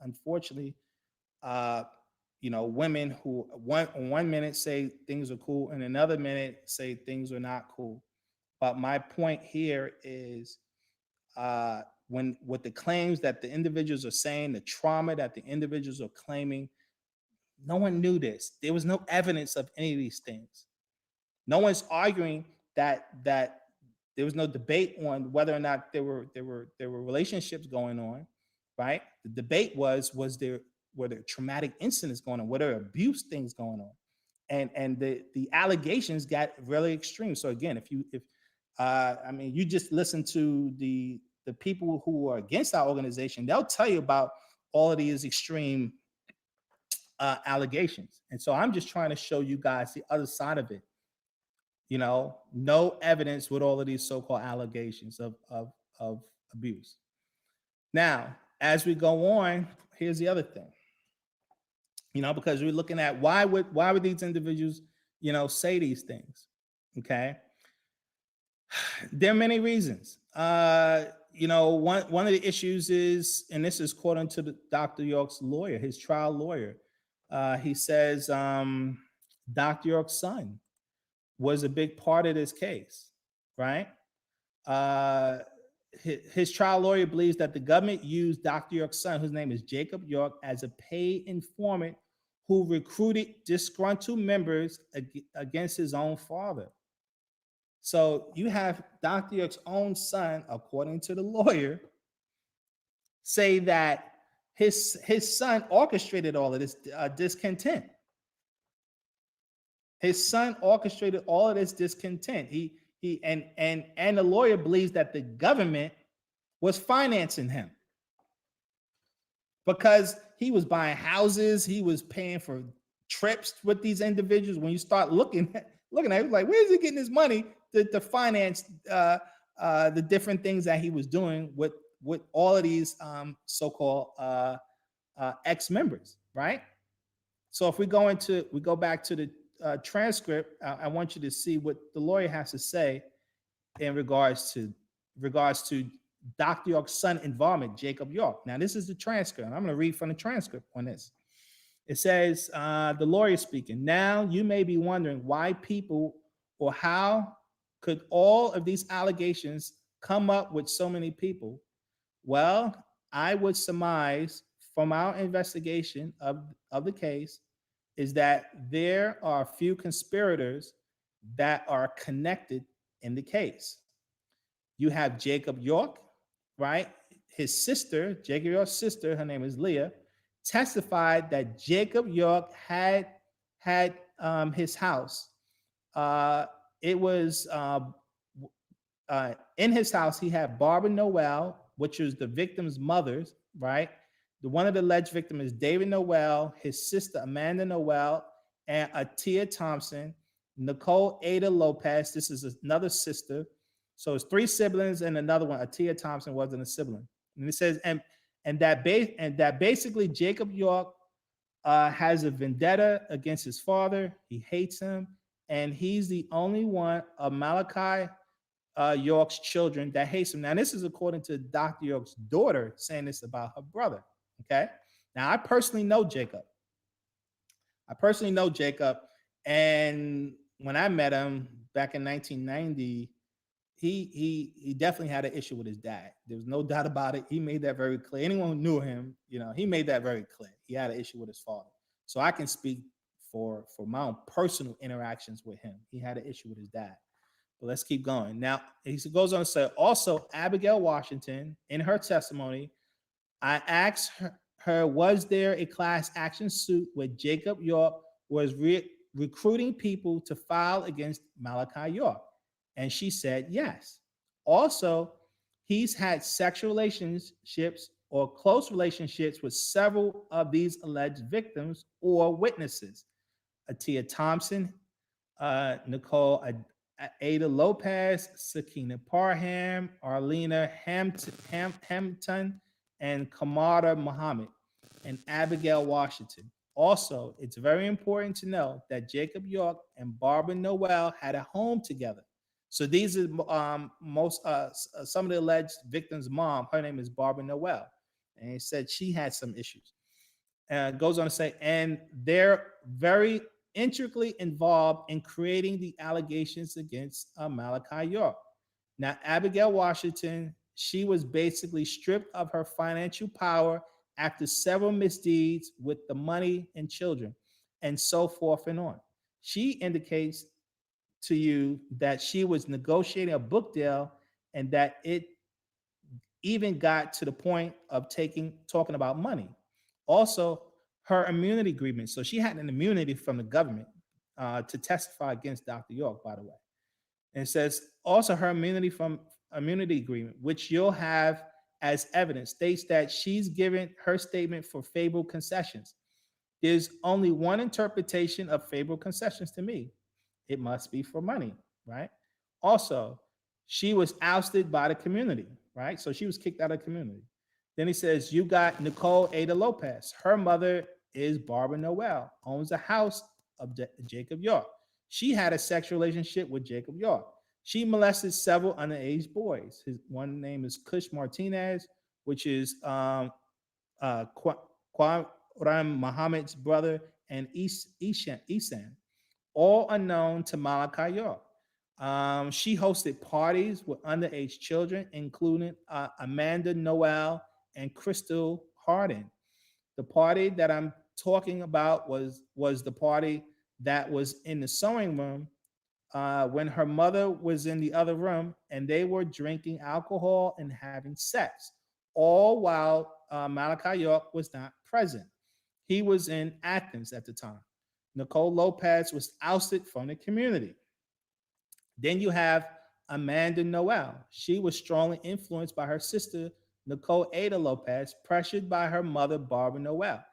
unfortunately, women who one minute say things are cool and another minute say things are not cool. But my point here is, with the claims that the individuals are saying, the trauma that the individuals are claiming, no one knew this. There was no evidence of any of these things. No one's arguing that there was no debate on whether or not there were relationships going on, right? The debate were there traumatic incidents going on, were there abuse things going on, and the allegations got really extreme. So again, if you just listen to the people who are against our organization, they'll tell you about all of these extreme allegations. And so I'm just trying to show you guys the other side of it. No evidence with all of these so-called allegations of abuse. Now, as we go on, here's the other thing. Because we're looking at why would these individuals, say these things? Okay. There are many reasons. One of the issues is, and this is according to Dr. York's lawyer, his trial lawyer. He says Dr. York's son was a big part of this case, right? His trial lawyer believes that the government used Dr. York's son, whose name is Jacob York, as a paid informant who recruited disgruntled members against his own father. So you have Dr. York's own son, according to the lawyer, say that his son orchestrated all of this discontent. His son orchestrated all of this discontent. And the lawyer believes that the government was financing him, because he was buying houses, he was paying for trips with these individuals. When you start looking at it, like, where is he getting his money to finance the different things that he was doing with all of these so-called ex-members, right? So if we go back to the transcript, I want you to see what the lawyer has to say in regards to Dr. York's son involvement, Jacob York. Now, this is the transcript. I'm going to read from the transcript on this. It says, the lawyer speaking, now you may be wondering why people or how could all of these allegations come up with so many people. Well, I would surmise from our investigation of the case is that there are a few conspirators that are connected in the case. You have Jacob York, right? His sister, Jacob York's sister, her name is Leah, testified that Jacob York had his house. It was in his house. He had Barbara Noel, which was the victim's mother's, right? The one of the alleged victims is David Noel, his sister Amanda Noel, and Atia Thompson, Nicole Ada Lopez. This is another sister. So it's three siblings and another one. Atia Thompson wasn't a sibling. And it says, and that basically Jacob York has a vendetta against his father. He hates him, and he's the only one of Malachi York's children that hates him. Now, this is according to Dr. York's daughter saying this about her brother. Okay. Now, I personally know Jacob. And when I met him back in 1990, he definitely had an issue with his dad. There was no doubt about it. He made that very clear. Anyone who knew him, he made that very clear. He had an issue with his father. So I can speak for my own personal interactions with him. He had an issue with his dad. But let's keep going. Now, he goes on to say, also, Abigail Washington, in her testimony, I asked her, was there a class action suit where Jacob York was recruiting people to file against Malachi York? And she said yes. Also, he's had sexual relationships or close relationships with several of these alleged victims or witnesses. Atia Thompson, Nicole Ada Lopez, Sakina Parham, Arlena Hampton, and Kamada Muhammad, and Abigail Washington. Also, it's very important to know that Jacob York and Barbara Noel had a home together. So these are some of the alleged victims' mom. Her name is Barbara Noel, and he said she had some issues. And goes on to say, and they're very intricately involved in creating the allegations against Malachi York. Now, Abigail Washington, she was basically stripped of her financial power after several misdeeds with the money and children, and so forth and on. She indicates to you that she was negotiating a book deal and that it even got to the point of talking about money. Also, her immunity agreement. So she had an immunity from the government to testify against Dr. York, by the way. And it says also her immunity agreement, which you'll have as evidence, states that she's given her statement for favorable concessions. There's only one interpretation of favorable concessions to me. It must be for money, right? Also, she was ousted by the community, right? So she was kicked out of the community. Then he says, you got Nicole Ada Lopez. Her mother is Barbara Noel, owns a house of Jacob York. She had a sexual relationship with Jacob York. She molested several underage boys. One name is Kush Martinez, which is Quram Muhammad's brother, and Isan, all unknown to Malachi York. She hosted parties with underage children, including Amanda Noel and Crystal Harden. The party that I'm talking about was the party that was in the sewing room when her mother was in the other room, and they were drinking alcohol and having sex, all while Malachi York was not present. He was in Athens at the time. Nicole Lopez was ousted from the community. Then you have Amanda Noel. She was strongly influenced by her sister, Nicole Ada Lopez, pressured by her mother, Barbara Noel.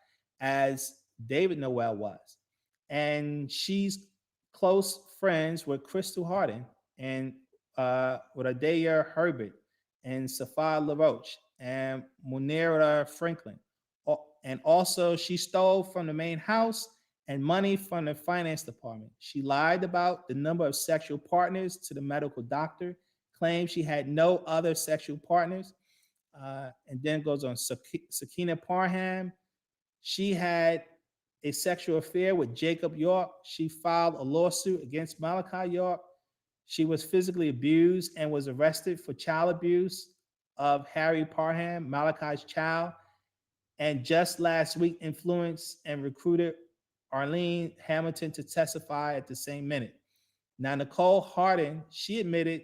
as David Noel was. And she's close friends with Crystal Harden and with Adair Herbert and Safar LaRoche and Munira Franklin. And also, she stole from the main house and money from the finance department. She lied about the number of sexual partners to the medical doctor, claimed she had no other sexual partners, and then goes on Sakina Parham. She had a sexual affair with Jacob York. She filed a lawsuit against Malachi York. She was physically abused and was arrested for child abuse of Harry Parham, Malachi's child, and just last week influenced and recruited Arlene Hamilton to testify at the same minute. Now, Nicole Harden, she admitted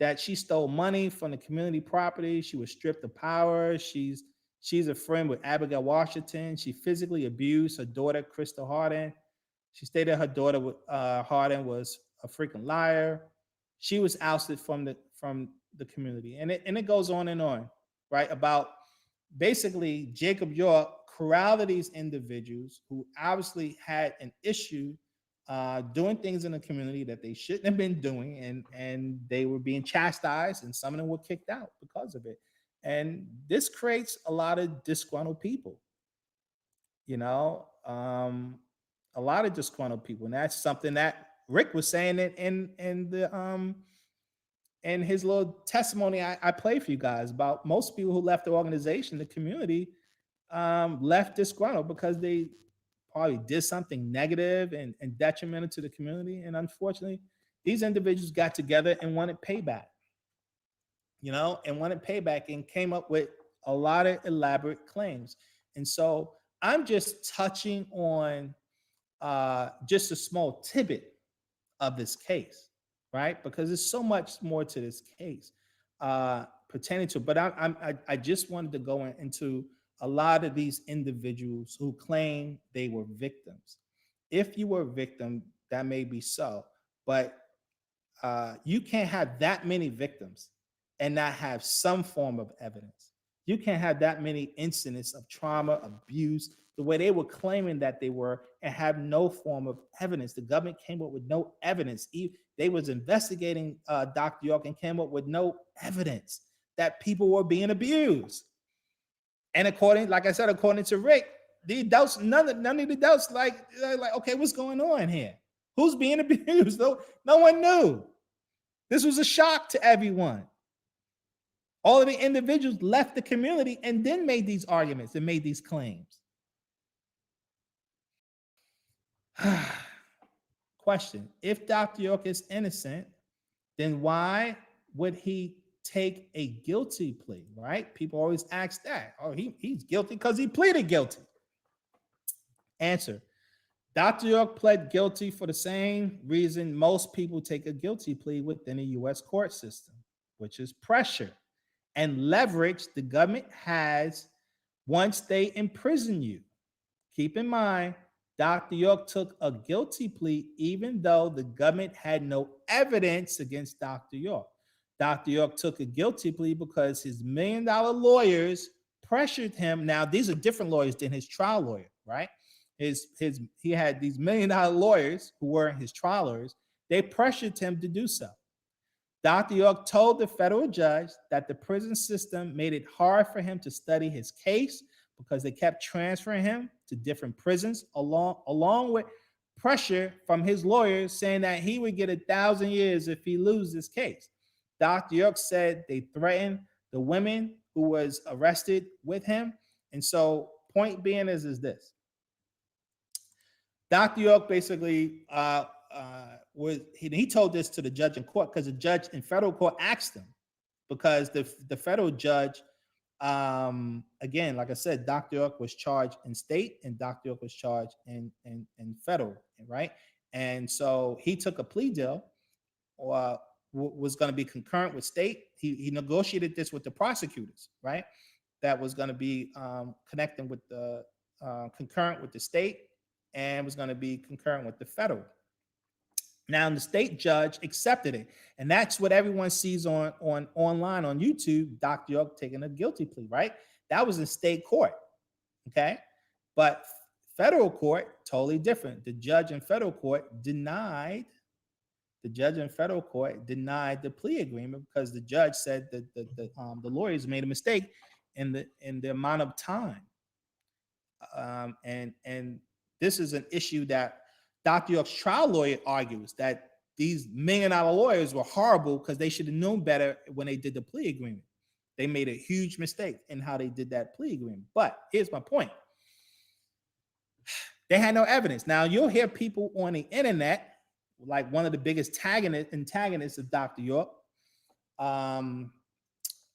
that she stole money from the community property. She was stripped of power. She's a friend with Abigail Washington. She physically abused her daughter, Crystal Harden. She stated her daughter Harden was a freaking liar. She was ousted from the community, and it goes on, right? About basically Jacob York corralled these individuals who obviously had an issue doing things in the community that they shouldn't have been doing, and they were being chastised, and some of them were kicked out because of it. And this creates a lot of disgruntled people, you know, a lot of disgruntled people, and that's something that Rick was saying it in the in his little testimony I played for you guys about most people who left the organization, the community, left disgruntled because they probably did something negative and detrimental to the community. And unfortunately, these individuals got together and wanted payback, and wanted payback and came up with a lot of elaborate claims. And so I'm just touching on just a small tidbit of this case, right? Because there's so much more to this case pertaining to. But I just wanted to go into a lot of these individuals who claim they were victims. If you were a victim, that may be so, but you can't have that many victims and not have some form of evidence. You can't have that many incidents of trauma, abuse, the way they were claiming that they were, and have no form of evidence. The government came up with no evidence. They was investigating Dr. York and came up with no evidence that people were being abused. And like I said, according to Rick, the adults, none of the adults like, okay, what's going on here? Who's being abused? No one knew. This was a shock to everyone. All of the individuals left the community and then made these arguments and made these claims. Question: if Dr. York is innocent, then why would he take a guilty plea, right? People always ask that. Oh, he's guilty because he pleaded guilty. Answer: Dr. York pled guilty for the same reason most people take a guilty plea within the U.S. court system, which is pressure and leverage the government has once they imprison you. Keep in mind, Dr. York took a guilty plea even though the government had no evidence against Dr. York. Dr. York took a guilty plea because his $1 million lawyers pressured him. Now, these are different lawyers than his trial lawyer, right? He had these $1 million lawyers who weren't his trial lawyers. They pressured him to do so. Dr. York told the federal judge that the prison system made it hard for him to study his case because they kept transferring him to different prisons along with pressure from his lawyers saying that he would get 1,000 years if he loses this case. Dr. York said they threatened the women who was arrested with him. And so point being is this. Dr. York basically he told this to the judge in court because the judge in federal court asked him, because the federal judge, again, like I said, Dr. York was charged in state and Dr. York was charged in federal, right? And so he took a plea deal, or was going to be concurrent with state. He negotiated this with the prosecutors, right? That was going to be connecting with the concurrent with the state, and was going to be concurrent with the federal. Now, the state judge accepted it, and that's what everyone sees on online on YouTube. Dr. York taking a guilty plea, right? That was in state court, okay? But federal court, totally different. The judge in federal court denied the plea agreement because the judge said that the lawyers made a mistake in the amount of time. And this is an issue that Dr. York's trial lawyer argues, that these $1 million lawyers were horrible because they should have known better when they did the plea agreement. They made a huge mistake in how they did that plea agreement. But here's my point. They had no evidence. Now, you'll hear people on the internet, like one of the biggest antagonists of Dr. York,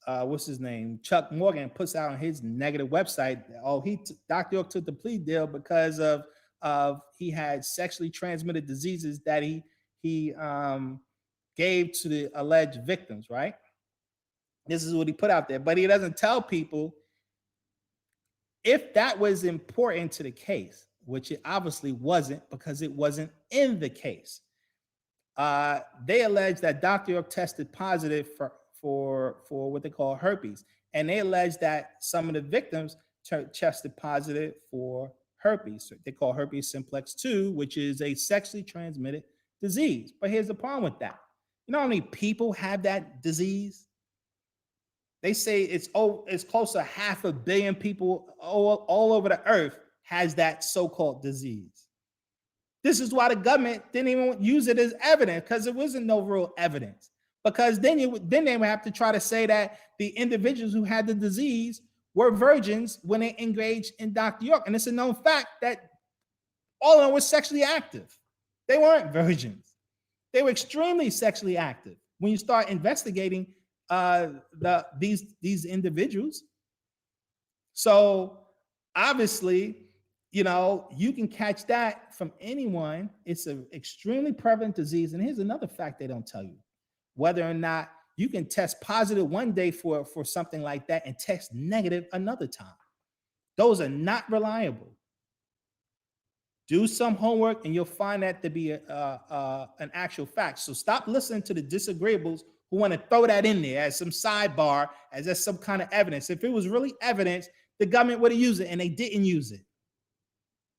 what's his name? Chuck Morgan puts out on his negative website, Dr. York took the plea deal because of he had sexually transmitted diseases that he gave to the alleged victims, right? This is what he put out there, but he doesn't tell people if that was important to the case, which it obviously wasn't because it wasn't in the case. They allege that Dr. York tested positive for what they call herpes, and they allege that some of the victims tested positive for herpes. They call herpes simplex 2, which is a sexually transmitted disease. But here's the problem with that. You know how many people have that disease? They say it's close to 500 million people all over the earth has that so-called disease. This is why the government didn't even use it as evidence, because there wasn't no real evidence. Because then they would have to try to say that the individuals who had the disease were virgins when they engaged in Dr. York. And it's a known fact that all of them were sexually active. They weren't virgins. They were extremely sexually active. When you start investigating these individuals. So obviously, you know, you can catch that from anyone. It's an extremely prevalent disease. And here's another fact they don't tell you. Whether or not you can test positive one day for something like that and test negative another time. Those are not reliable. Do some homework and you'll find that to be an actual fact. So stop listening to the disagreeables who want to throw that in there as some sidebar, as that's some kind of evidence. If it was really evidence, the government would have used it, and they didn't use it.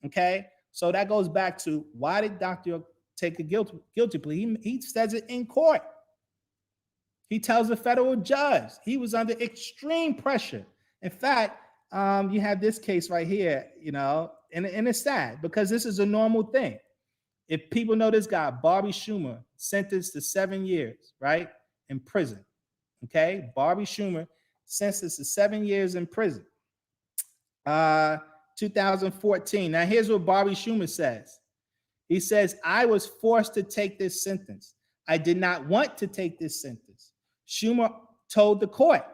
Okay? So that goes back to, why did Dr. York take a guilty plea? He says it in court. He tells the federal judge he was under extreme pressure. In fact, you have this case right here, you know, and it's sad because this is a normal thing. If people know this guy, Bobby Schumer, sentenced to 7 years, right, in prison. Okay, Bobby Schumer sentenced to 7 years in prison. 2014. Now, here's what Bobby Schumer says. He says, "I was forced to take this sentence. I did not want to take this sentence." Schumer told the court,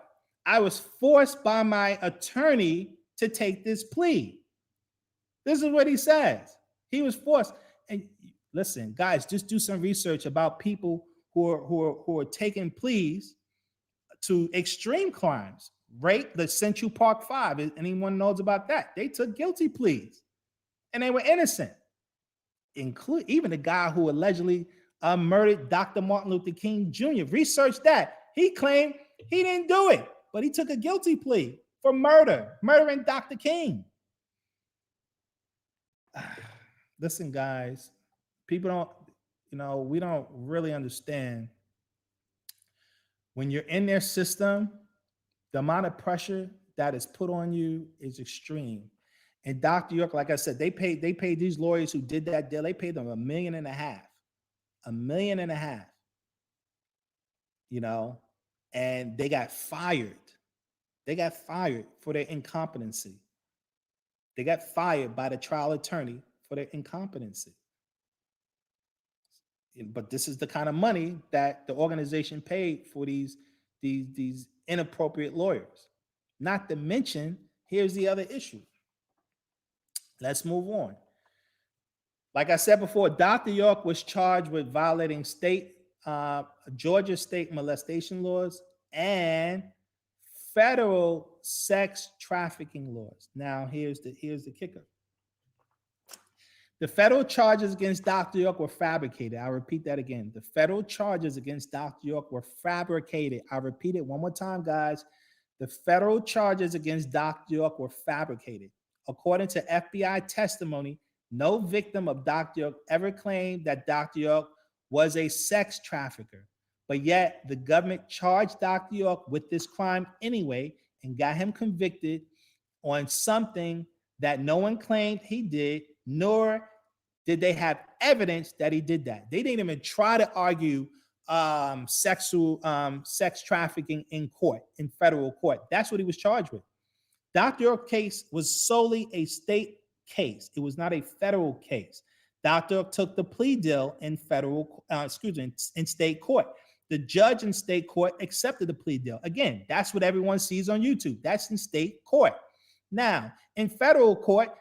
"I was forced by my attorney to take this plea." This is what he says. He was forced. And listen, guys, just do some research about people who are taking pleas to extreme crimes. Rape, the Central Park Five. Anyone knows about that? They took guilty pleas, and they were innocent. Include even the guy who allegedly murdered Dr. Martin Luther King Jr. Research that. He claimed he didn't do it, but he took a guilty plea for murdering Dr. King. Listen, guys, people don't, you know, we don't really understand. When you're in their system, the amount of pressure that is put on you is extreme. And Dr. York, like I said, they paid these lawyers who did that deal, they paid them $1.5 million. $1.5 million. You know, and they got fired. They got fired for their incompetency. They got fired by the trial attorney for their incompetency. But this is the kind of money that the organization paid for these inappropriate lawyers. Not to mention, here's the other issue. Let's move on. Like I said before, Dr. York was charged with violating Georgia state molestation laws and federal sex trafficking laws. Now, here's the kicker. The federal charges against Dr. York were fabricated. I'll repeat that again. The federal charges against Dr. York were fabricated. I'll repeat it one more time, guys. The federal charges against Dr. York were fabricated. According to FBI testimony, no victim of Dr. York ever claimed that Dr. York was a sex trafficker. But yet the government charged Dr. York with this crime anyway and got him convicted on something that no one claimed he did, nor did they have evidence that he did that. They didn't even try to argue sex trafficking in court, in federal court. That's what he was charged with. Dr. York's case was solely a state case. It was not a federal case. Dr. York took the plea deal in in state court. The judge in state court accepted the plea deal. Again, that's what everyone sees on YouTube. That's in state court. Now, in federal court,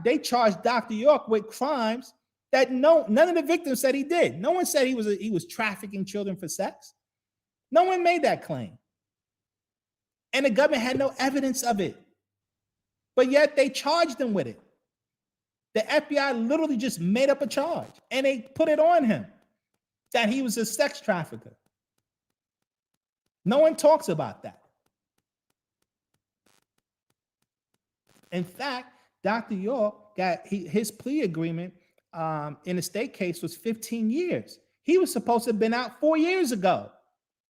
they charged Dr. York with crimes that none of the victims said he did. No one said he was trafficking children for sex. No one made that claim. And the government had no evidence of it. But yet they charged him with it. The FBI literally just made up a charge and they put it on him that he was a sex trafficker. No one talks about that. In fact, Dr. York got his plea agreement in a state case was 15 years. He was supposed to have been out 4 years ago.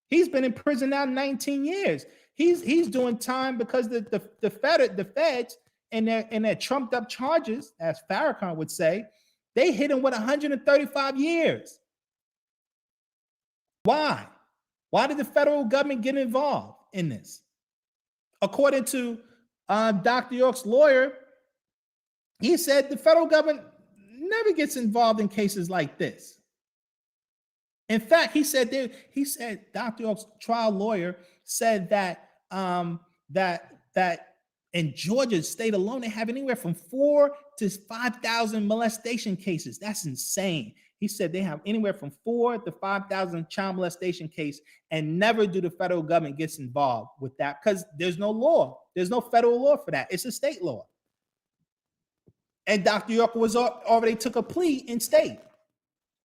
He's been in prison now 19 years. He's doing time because the feds and their trumped up charges, as Farrakhan would say, they hit him with 135 years. Why? Why did the federal government get involved in this? According to Dr. York's lawyer, he said the federal government never gets involved in cases like this. In fact, he said Dr. York's trial lawyer said that that in Georgia state alone, they have anywhere from 4,000 to 5,000 molestation cases. That's insane. He said they have anywhere from 4,000 to 5,000 child molestation case, and never do the federal government gets involved with that because there's no law. There's no federal law for that. It's a state law. And Dr. York was already took a plea in state.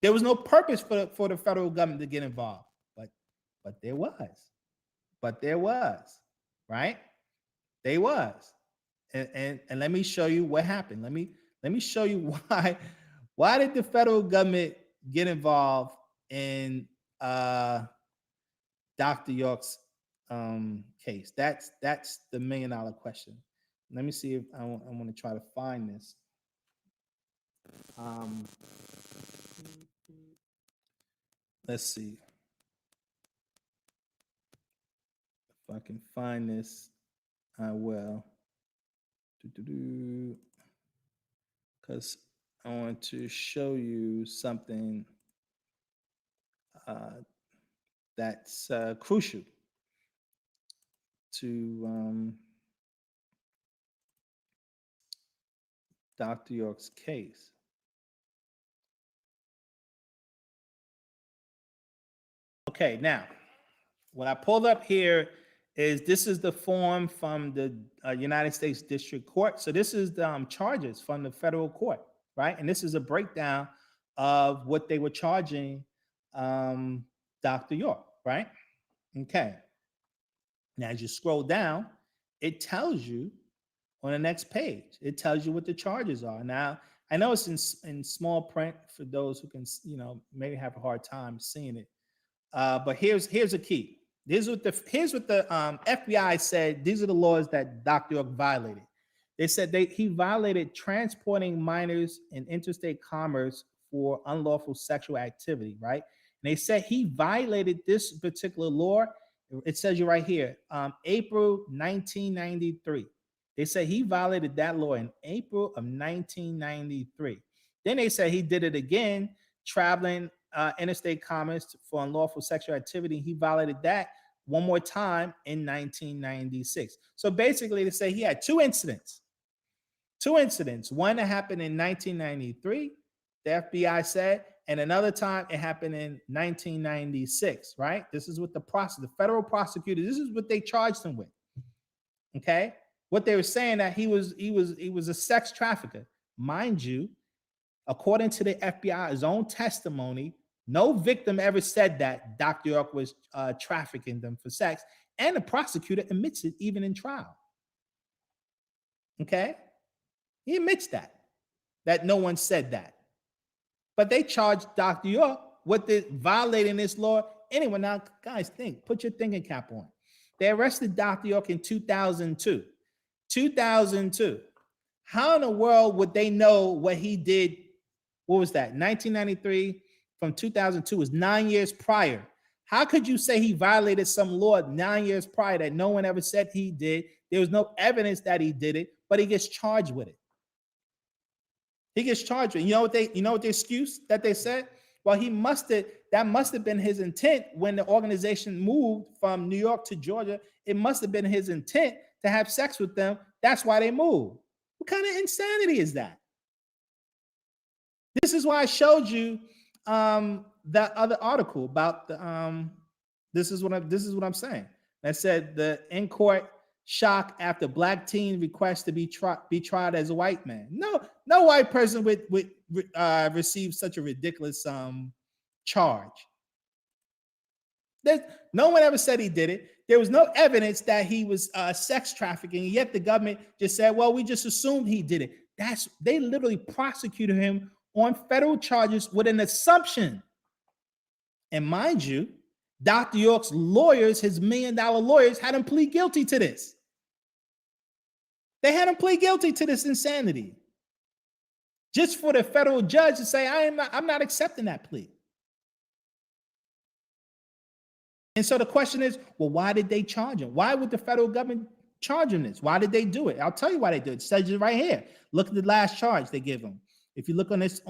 There was no purpose for the federal government to get involved, but there was, right? They was, and let me show you what happened. Let me show you why did the federal government get involved in Dr. York's case? That's the $1 million question. Let me see if I want to try to find this. Let's see if I can find this. I will. Because I want to show you something that's crucial to Dr. York's case. Okay, now, what I pulled up here is this is the form from the United States District Court. So this is the charges from the federal court, right? And this is a breakdown of what they were charging Dr. York, right? Okay. Now, as you scroll down, it tells you on the next page, it tells you what the charges are. Now, I know it's in small print for those who can, maybe have a hard time seeing it. But here's a key. Here's what the FBI said. These are the laws that Dr. York violated. They said he violated transporting minors in interstate commerce for unlawful sexual activity, right? And they said he violated this particular law. It says you right here, April 1993. They said he violated that law in April of 1993. Then they said he did it again, traveling interstate commerce for unlawful sexual activity. He violated that one more time in 1996. So basically, they say he had two incidents. One that happened in 1993, the FBI said, and another time it happened in 1996, right? This is what the federal prosecutor, this is what they charged him with. Okay? What they were saying that he was a sex trafficker. Mind you, according to the FBI's own testimony, no victim ever said that Dr. York was trafficking them for sex, and the prosecutor admits it even in trial. Okay? He admits that no one said that. But they charged Dr. York with violating this law anyway. Now, guys, put your thinking cap on. They arrested Dr. York in 2002. 2002. How in the world would they know what he did? What was that? 1993 from 2002 was 9 years prior. How could you say he violated some law 9 years prior that no one ever said he did? There was no evidence that he did it, but he gets charged with it. He gets charged with it. You know what the excuse that they said? Well, that must have been his intent when the organization moved from New York to Georgia. It must have been his intent to have sex with them. That's why they moved. What kind of insanity is that? This is why I showed you that other article about the this is what I'm saying. That said the in-court shock after black teen requests to be tried as a white man. No white person would receive such a ridiculous charge. No one ever said he did it. There was no evidence that he was sex trafficking, yet the government just said, well, we just assumed he did it. They literally prosecuted him on federal charges with an assumption. And mind you, Dr. York's lawyers, his $1 million lawyers, had him plead guilty to this. They had him plead guilty to this insanity. Just for the federal judge to say, I'm not accepting that plea. And so the question is, well, why did they charge him? Why would the federal government charge him this? Why did they do it? I'll tell you why they do it. It says it right here. Look at the last charge they give him. If you look on this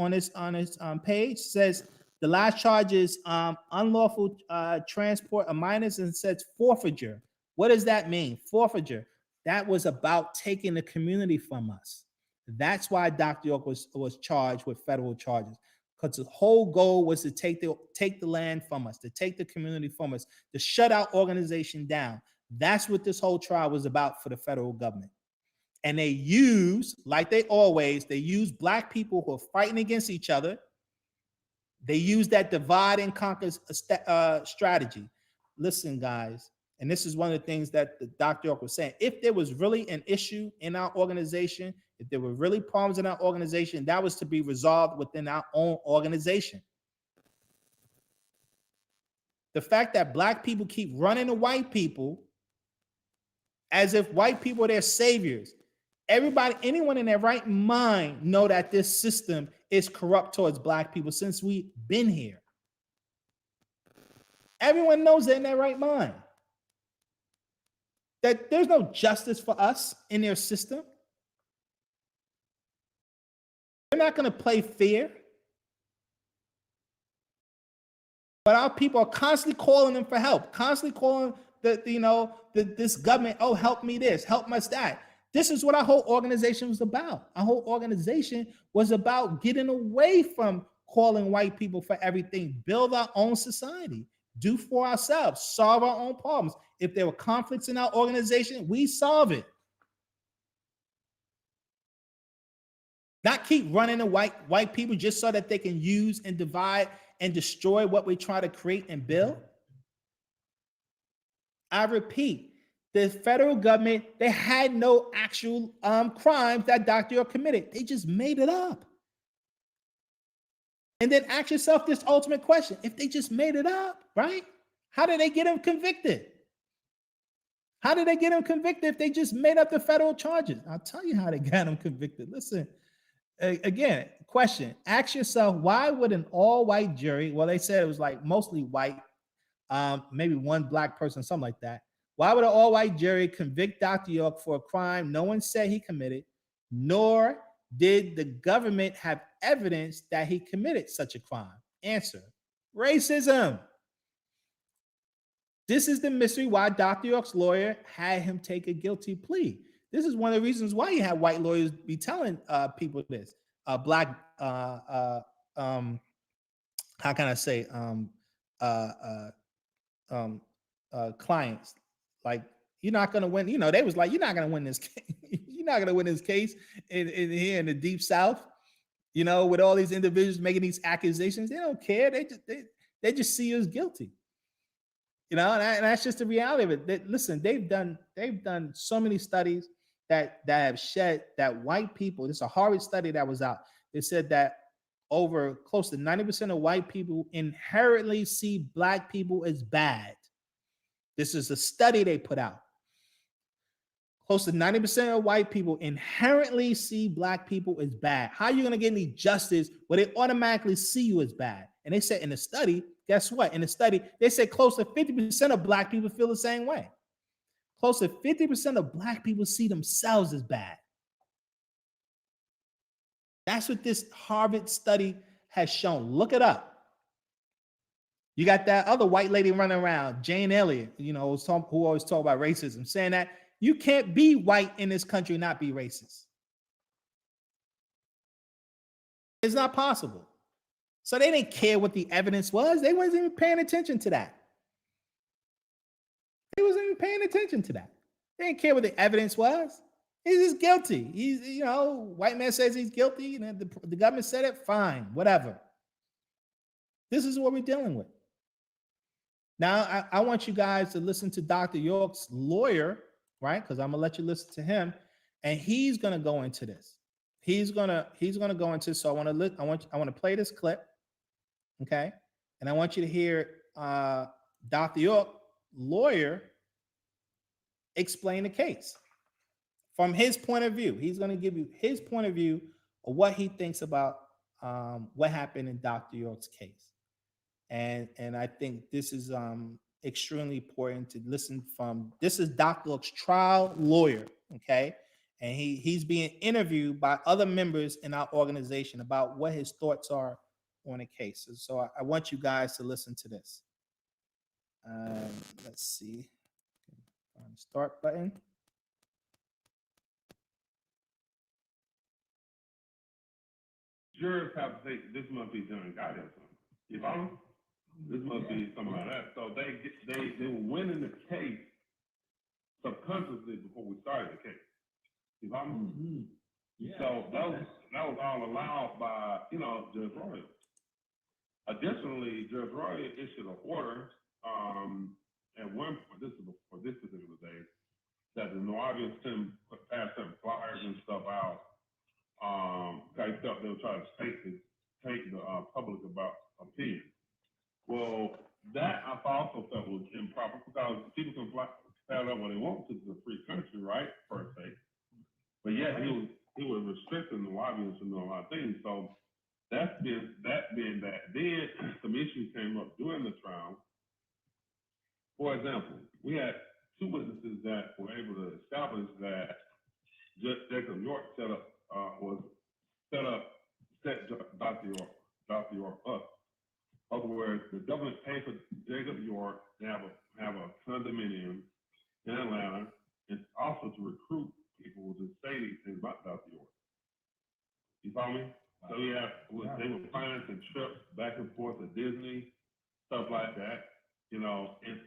page, it says the last charge is unlawful transport of minors, and it says forfeiture. What does that mean? Forfeiture. That was about taking the community from us. That's why Dr. York was charged with federal charges, because the whole goal was to take the land from us, to take the community from us, to shut our organization down. That's what this whole trial was about for the federal government. And they use, like they use black people who are fighting against each other. They use that divide and conquer strategy. Listen, guys, and this is one of the things that Dr. York was saying. If there was really an issue in our organization, if there were really problems in our organization, that was to be resolved within our own organization. The fact that black people keep running to white people as if white people are their saviors. Anyone in their right mind know that this system is corrupt towards black people since we've been here. Everyone knows that in their right mind. That there's no justice for us in their system. They're not going to play fair. But our people are constantly calling them for help, constantly calling this government, oh, help me this, help us that. This is what our whole organization was about. Our whole organization was about getting away from calling white people for everything, build our own society, do for ourselves, solve our own problems. If there were conflicts in our organization, we solve it. Not keep running to white people just so that they can use and divide and destroy what we try to create and build. I repeat, the federal government, they had no actual crimes that Dr. York committed. They just made it up. And then ask yourself this ultimate question. If they just made it up, right? How did they get him convicted? How did they get him convicted if they just made up the federal charges? I'll tell you how they got him convicted. Listen, again, question. Ask yourself, why would an all-white jury, well, they said it was like mostly white, maybe one black person, something like that. Why would an all-white jury convict Dr. York for a crime no one said he committed, nor did the government have evidence that he committed such a crime? Answer: racism. This is the mystery why Dr. York's lawyer had him take a guilty plea. This is one of the reasons why you have white lawyers be telling people this. Black, how can I say, clients, like, you're not going to win. They was like, you're not going to win this case. You're not going to win this case in here in the Deep South, with all these individuals making these accusations. They don't care. They just see you as guilty. And that's just the reality of it. Listen, they've done so many studies that have shed that white people. This is a Harvard study that was out. It said that over close to 90% of white people inherently see black people as bad. This is a study they put out. Close to 90% of white people inherently see black people as bad. How are you going to get any justice where they automatically see you as bad? And they said in the study, guess what? In the study, they said close to 50% of black people feel the same way. Close to 50% of black people see themselves as bad. That's what this Harvard study has shown. Look it up. You got that other white lady running around, Jane Elliott, who always talk about racism, saying that you can't be white in this country and not be racist. It's not possible. So they didn't care what the evidence was. They wasn't even paying attention to that. They wasn't even paying attention to that. They didn't care what the evidence was. He's just guilty. He's, white man says he's guilty, and the government said it, fine, whatever. This is what we're dealing with. Now, I want you guys to listen to Dr. York's lawyer, right? Because I'm gonna let you listen to him, and he's gonna go into this. He's gonna go into. So I want to play this clip, okay? And I want you to hear Dr. York, lawyer, explain the case from his point of view. He's gonna give you his point of view of what he thinks about what happened in Dr. York's case. And I think this is extremely important to listen from. This is Dr. York's trial lawyer, okay? And he's being interviewed by other members in our organization about what his thoughts are on the case. So I want you guys to listen to this. Let's see. Find the start button. Jurors have to say this must be done guidance. You follow? This must be something like that. So they were winning the case subconsciously before we started the case. You follow? Mm-hmm. Yeah. So that was all allowed by Judge Roy. Additionally, Judge Roy issued an order at one point. This is before this particular day, that the no audience can pass certain flyers and stuff out. Because he felt they were trying to take the public about opinion. Well, that I also felt was improper because people can fly out when they want to. It's a free country, right? Per se. But yet he was restricting the lobbyists from doing a lot of things. So that being that. Then some issues came up during the trial. For example, we had two witnesses that were able to establish that Judge Jacob York set Dr. York up. In other words, the government paid for Jacob York to have a condominium in Atlanta, and also to recruit people to say these things about Dr. York. You follow me? So they were financing trips back and forth to Disney, stuff like that.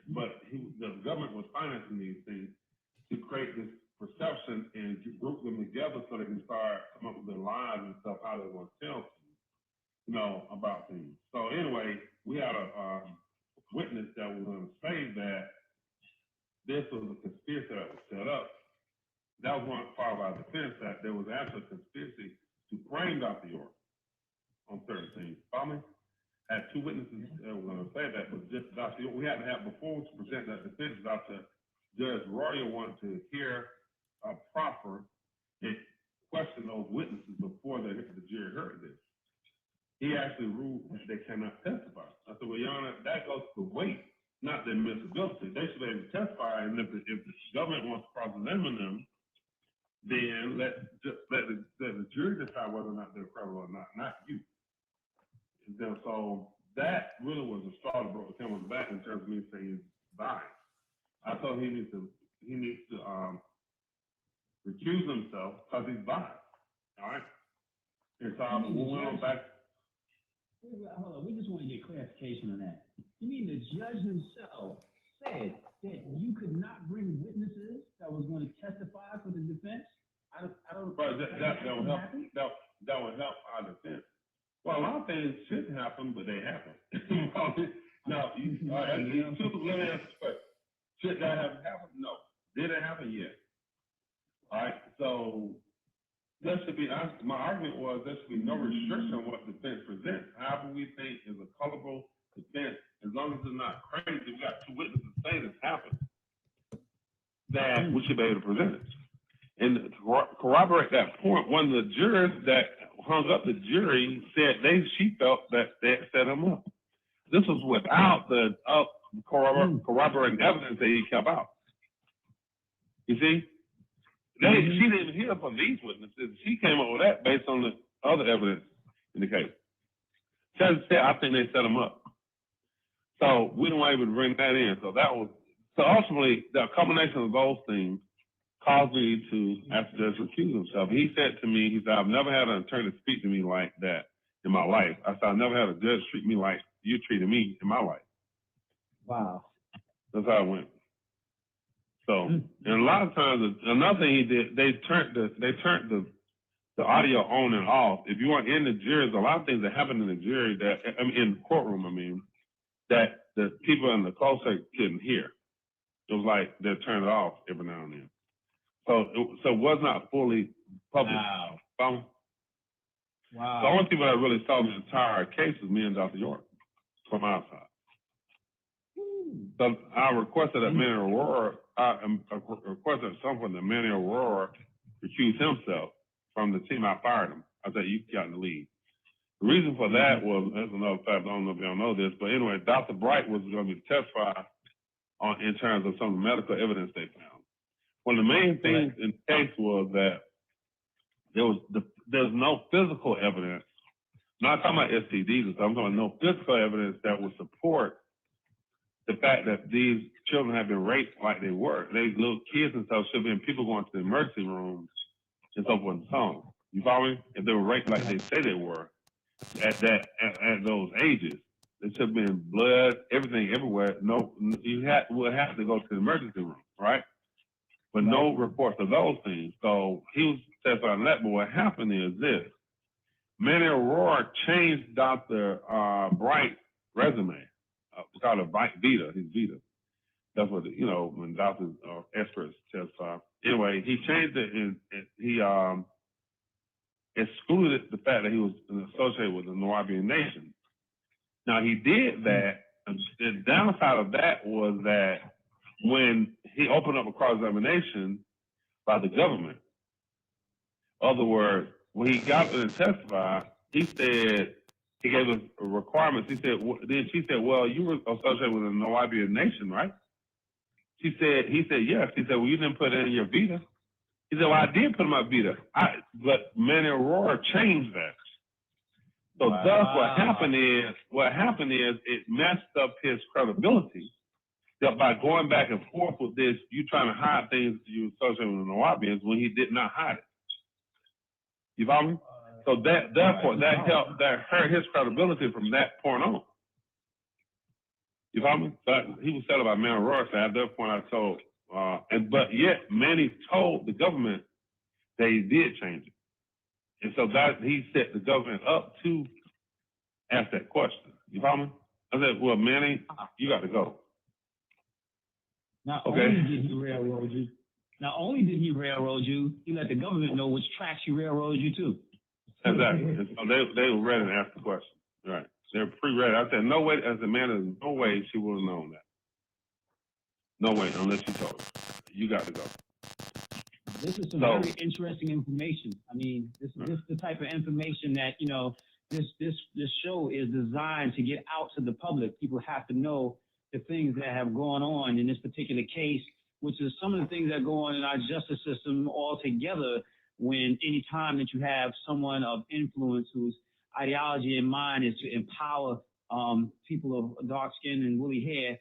But the government was financing these things to create this perception and to group them together so they can start coming up with their lies and stuff, how they want to tell people, about things. So anyway, we had a witness that was going to say that this was a conspiracy that was set up. That was one part of our defense, that there was actually a conspiracy to frame Dr. York on certain things. Follow me? Had two witnesses that were going to say that, but just Dr. York, we had to have before to present that defense. Judge Royer wanted to hear a proper and question those witnesses before the jury heard this. He actually ruled that they cannot testify. I said, well, Your Honor, that goes to weight, not their admissibility. They should be able to testify, and if the government wants to cross-examine them, then let the jury decide whether or not they're credible or not you. And then, so that really was the straw that broke the camel's back in terms of me saying he's biased. I thought he needs to recuse himself because he's biased. All right. And so we went on back. Hold on, we just want to get clarification on that. You mean the judge himself said that you could not bring witnesses that was going to testify for the defense? I don't. But that would help. That would help our defense. Well, a lot of things shouldn't happen, but they happen. Now, let me ask you a question. Should that have happened? No. Did it happen? Yes. All right. So there should be, my argument was there should be no restriction on what defense presents. However we think is a colorful defense, as long as it's not crazy, we got two witnesses saying this happened, that we should be able to present it. And to corroborate that point, one of the jurors that hung up the jury said she felt that they had set him up. This was without the corroborating evidence that he kept out. You see? She didn't even hear from these witnesses. She came up with that based on the other evidence in the case. Judge said, I think they set him up. So we don't able to bring that in. So ultimately, the combination of those things caused me to ask the judge to recuse himself. He said to me, he said, I've never had an attorney speak to me like that in my life. I said, I've never had a judge treat me like you treated me in my life. Wow. That's how it went. So, and a lot of times, another thing he did, they turned the audio on and off. If you weren't in the jury, there's a lot of things that happen in the jury in the courtroom, that the people in the closer couldn't hear. It was like they turned it off every now and then. So it was not fully public. Wow. The only people that really saw the entire case was me and Dr. York from our side. So I requested that Manny Aurora, requested at some point that Manny Aurora recuse himself from the team. I fired him. I said, you got in the lead. The reason for that was, that's another fact, I don't know if y'all know this, but anyway, Dr. Bright was going to be testified on in terms of some of the medical evidence they found. One of the main things in the case was that there's no physical evidence. I'm not talking about STDs, I'm talking about no physical evidence that would support the fact that these children have been raped like they were. They little kids and stuff should have been people going to the emergency rooms and so forth and so on. You follow me? If they were raped like they say they were at those ages, there should have been blood, everything everywhere. No, you would have to go to the emergency room, right? But no reports of those things. So he was testifying on that. But what happened is this: Manny Aurora changed Dr. Bright's resume. We call it Vita, his Vita. That's what, when doctors or experts testify. Anyway, he changed it and he excluded the fact that he was associated with the Nubian nation. Now, he did that. The downside of that was that when he opened up a cross-examination by the government, in other words, when he got to testify, he said, he gave us requirements. He said, then she said, well, you were associated with the Nubian nation, right? He said, yes. He said, well, you didn't put it in your Vita. He said, well, I did put in my Vita. But Manny Aurora changed that. So thus what happened is it messed up his credibility. That by going back and forth with this, you trying to hide things you associated with the Nubians when he did not hide it. You follow me? So that hurt his credibility from that point on. You follow me? So he was said about Manny Aurora. So at that point, I told, but yet Manny told the government that he did change it, and so that he set the government up to ask that question. You follow me? I said, well, Manny, you got to go. Not only did he railroad you, he let the government know which tracks he railroaded you to. Exactly. And so they were ready to ask the question. Right. They're pre-ready. I said, no way, as a man, there's no way she would have known that. No way, unless she told her. You got to go. This is some very interesting information. I mean, this is the type of information that, this show is designed to get out to the public. People have to know the things that have gone on in this particular case, which is some of the things that go on in our justice system altogether. When any time that you have someone of influence whose ideology and mind is to empower people of dark skin and woolly hair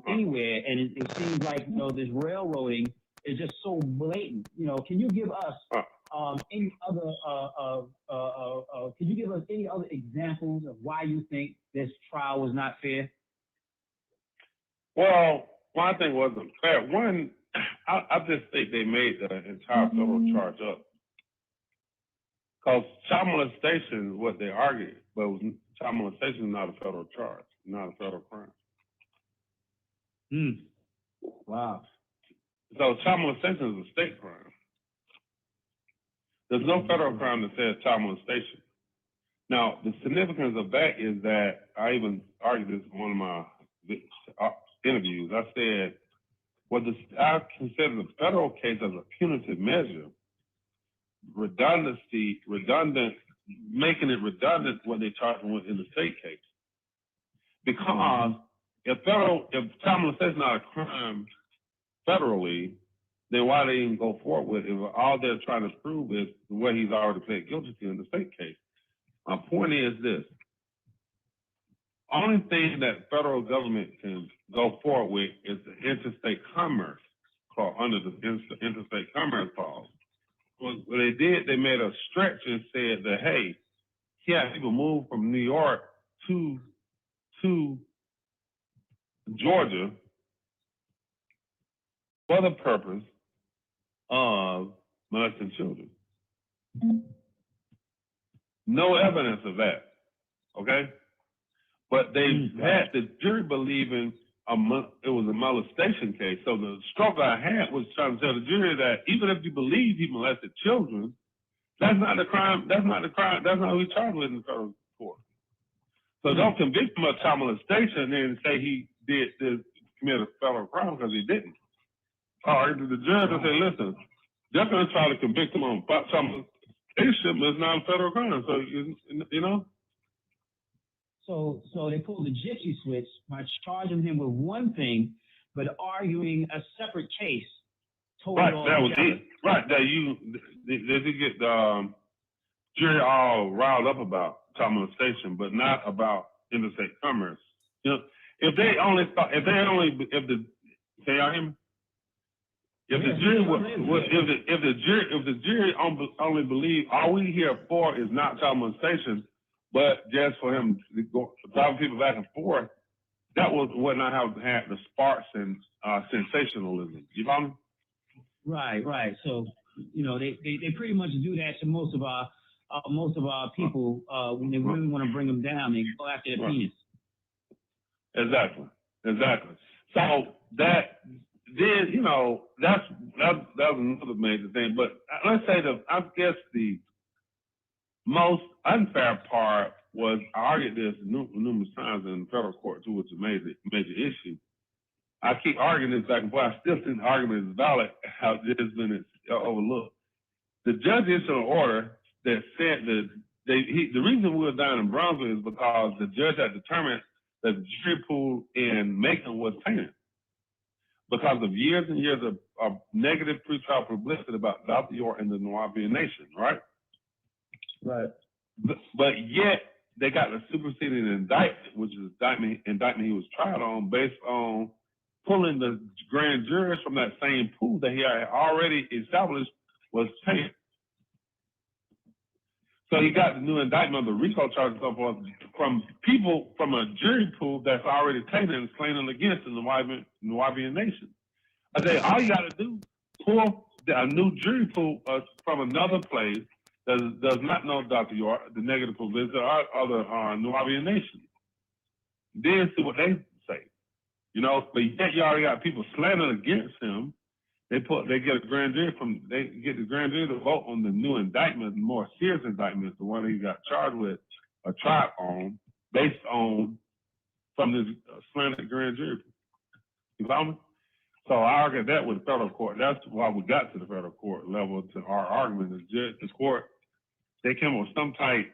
anywhere, and it seems like this railroading is just so blatant. Can you give us any other examples of why you think this trial was not fair? Well, one thing wasn't fair. One, I just think they made the entire federal charge up. Because child molestation is what they argued, but child molestation is not a federal charge, not a federal crime. Wow. So child molestation is a state crime. There's no federal crime that says child molestation. Now, the significance of that is that I even argued this in one of my interviews. I said, I consider the federal case as a punitive measure, redundant, making it redundant what they charged with in the state case. Because if child molestation is not a crime federally, then why they even go forward with it if all they're trying to prove is what he's already pled guilty to in the state case? My point is this. Only thing that federal government can go forward with is the interstate commerce clause, under the interstate commerce clause. What they did, they made a stretch and said that, hey, he had people move from New York to Georgia for the purpose of molesting children. No evidence of that, okay? But they had the jury believing it was a molestation case. So the struggle I had was trying to tell the jury that even if you believe he molested children, that's not the crime. That's not the crime. That's not who he's charged with in the federal court. So don't convict him of child molestation and say he committed a federal crime because he didn't. Or the judge will say, listen, they're going to try to convict him on child molestation, but it's not a federal crime. So, you know? So they pulled the gypsy switch by charging him with one thing, but arguing a separate case. Right, that was it. Right, that they did get the jury all riled up about child molestation, but not about interstate commerce. You know, if the jury only believe all we hear for is not child molestation, but just for him to go driving people back and forth, that would not have had the sparks and sensationalism. You follow me? Right. So, you know, they pretty much do that to most of our people when they really want to bring them down. They go after their penis. Exactly. So that then, you know, that was another major thing. But let's say I guess the most unfair part was, I argued this numerous times in the federal court too, which is a major issue. I keep arguing this back and forth. I still think the argument is valid, how it has been overlooked. The judge issued an order that said that the reason we were down in Brunswick is because the judge had determined that the jury pool in Macon was tainted because of years and years of negative pretrial publicity about Dr. York and the Nubian Nation, right? Right. But yet they got the superseding indictment, which is indictment he was tried on based on pulling the grand jurors from that same pool that he had already established was tainted. So he got the new indictment of the RICO charges and so forth from people from a jury pool that's already tainted and claiming against the Nubian Nation. I say, all you got to do, pull a new jury pool from another place that does not know Dr. York, the negative publicity, or other Nubian Nation. Then see what they say. You know, but yet you already got people slandering against him. They get the grand jury to vote on the new indictment, the more serious indictment, the one he got charged with or tried on, based on from this slandered grand jury. You follow me? So I argued that with the federal court. That's why we got to the federal court level to our argument. The court, they came up with some type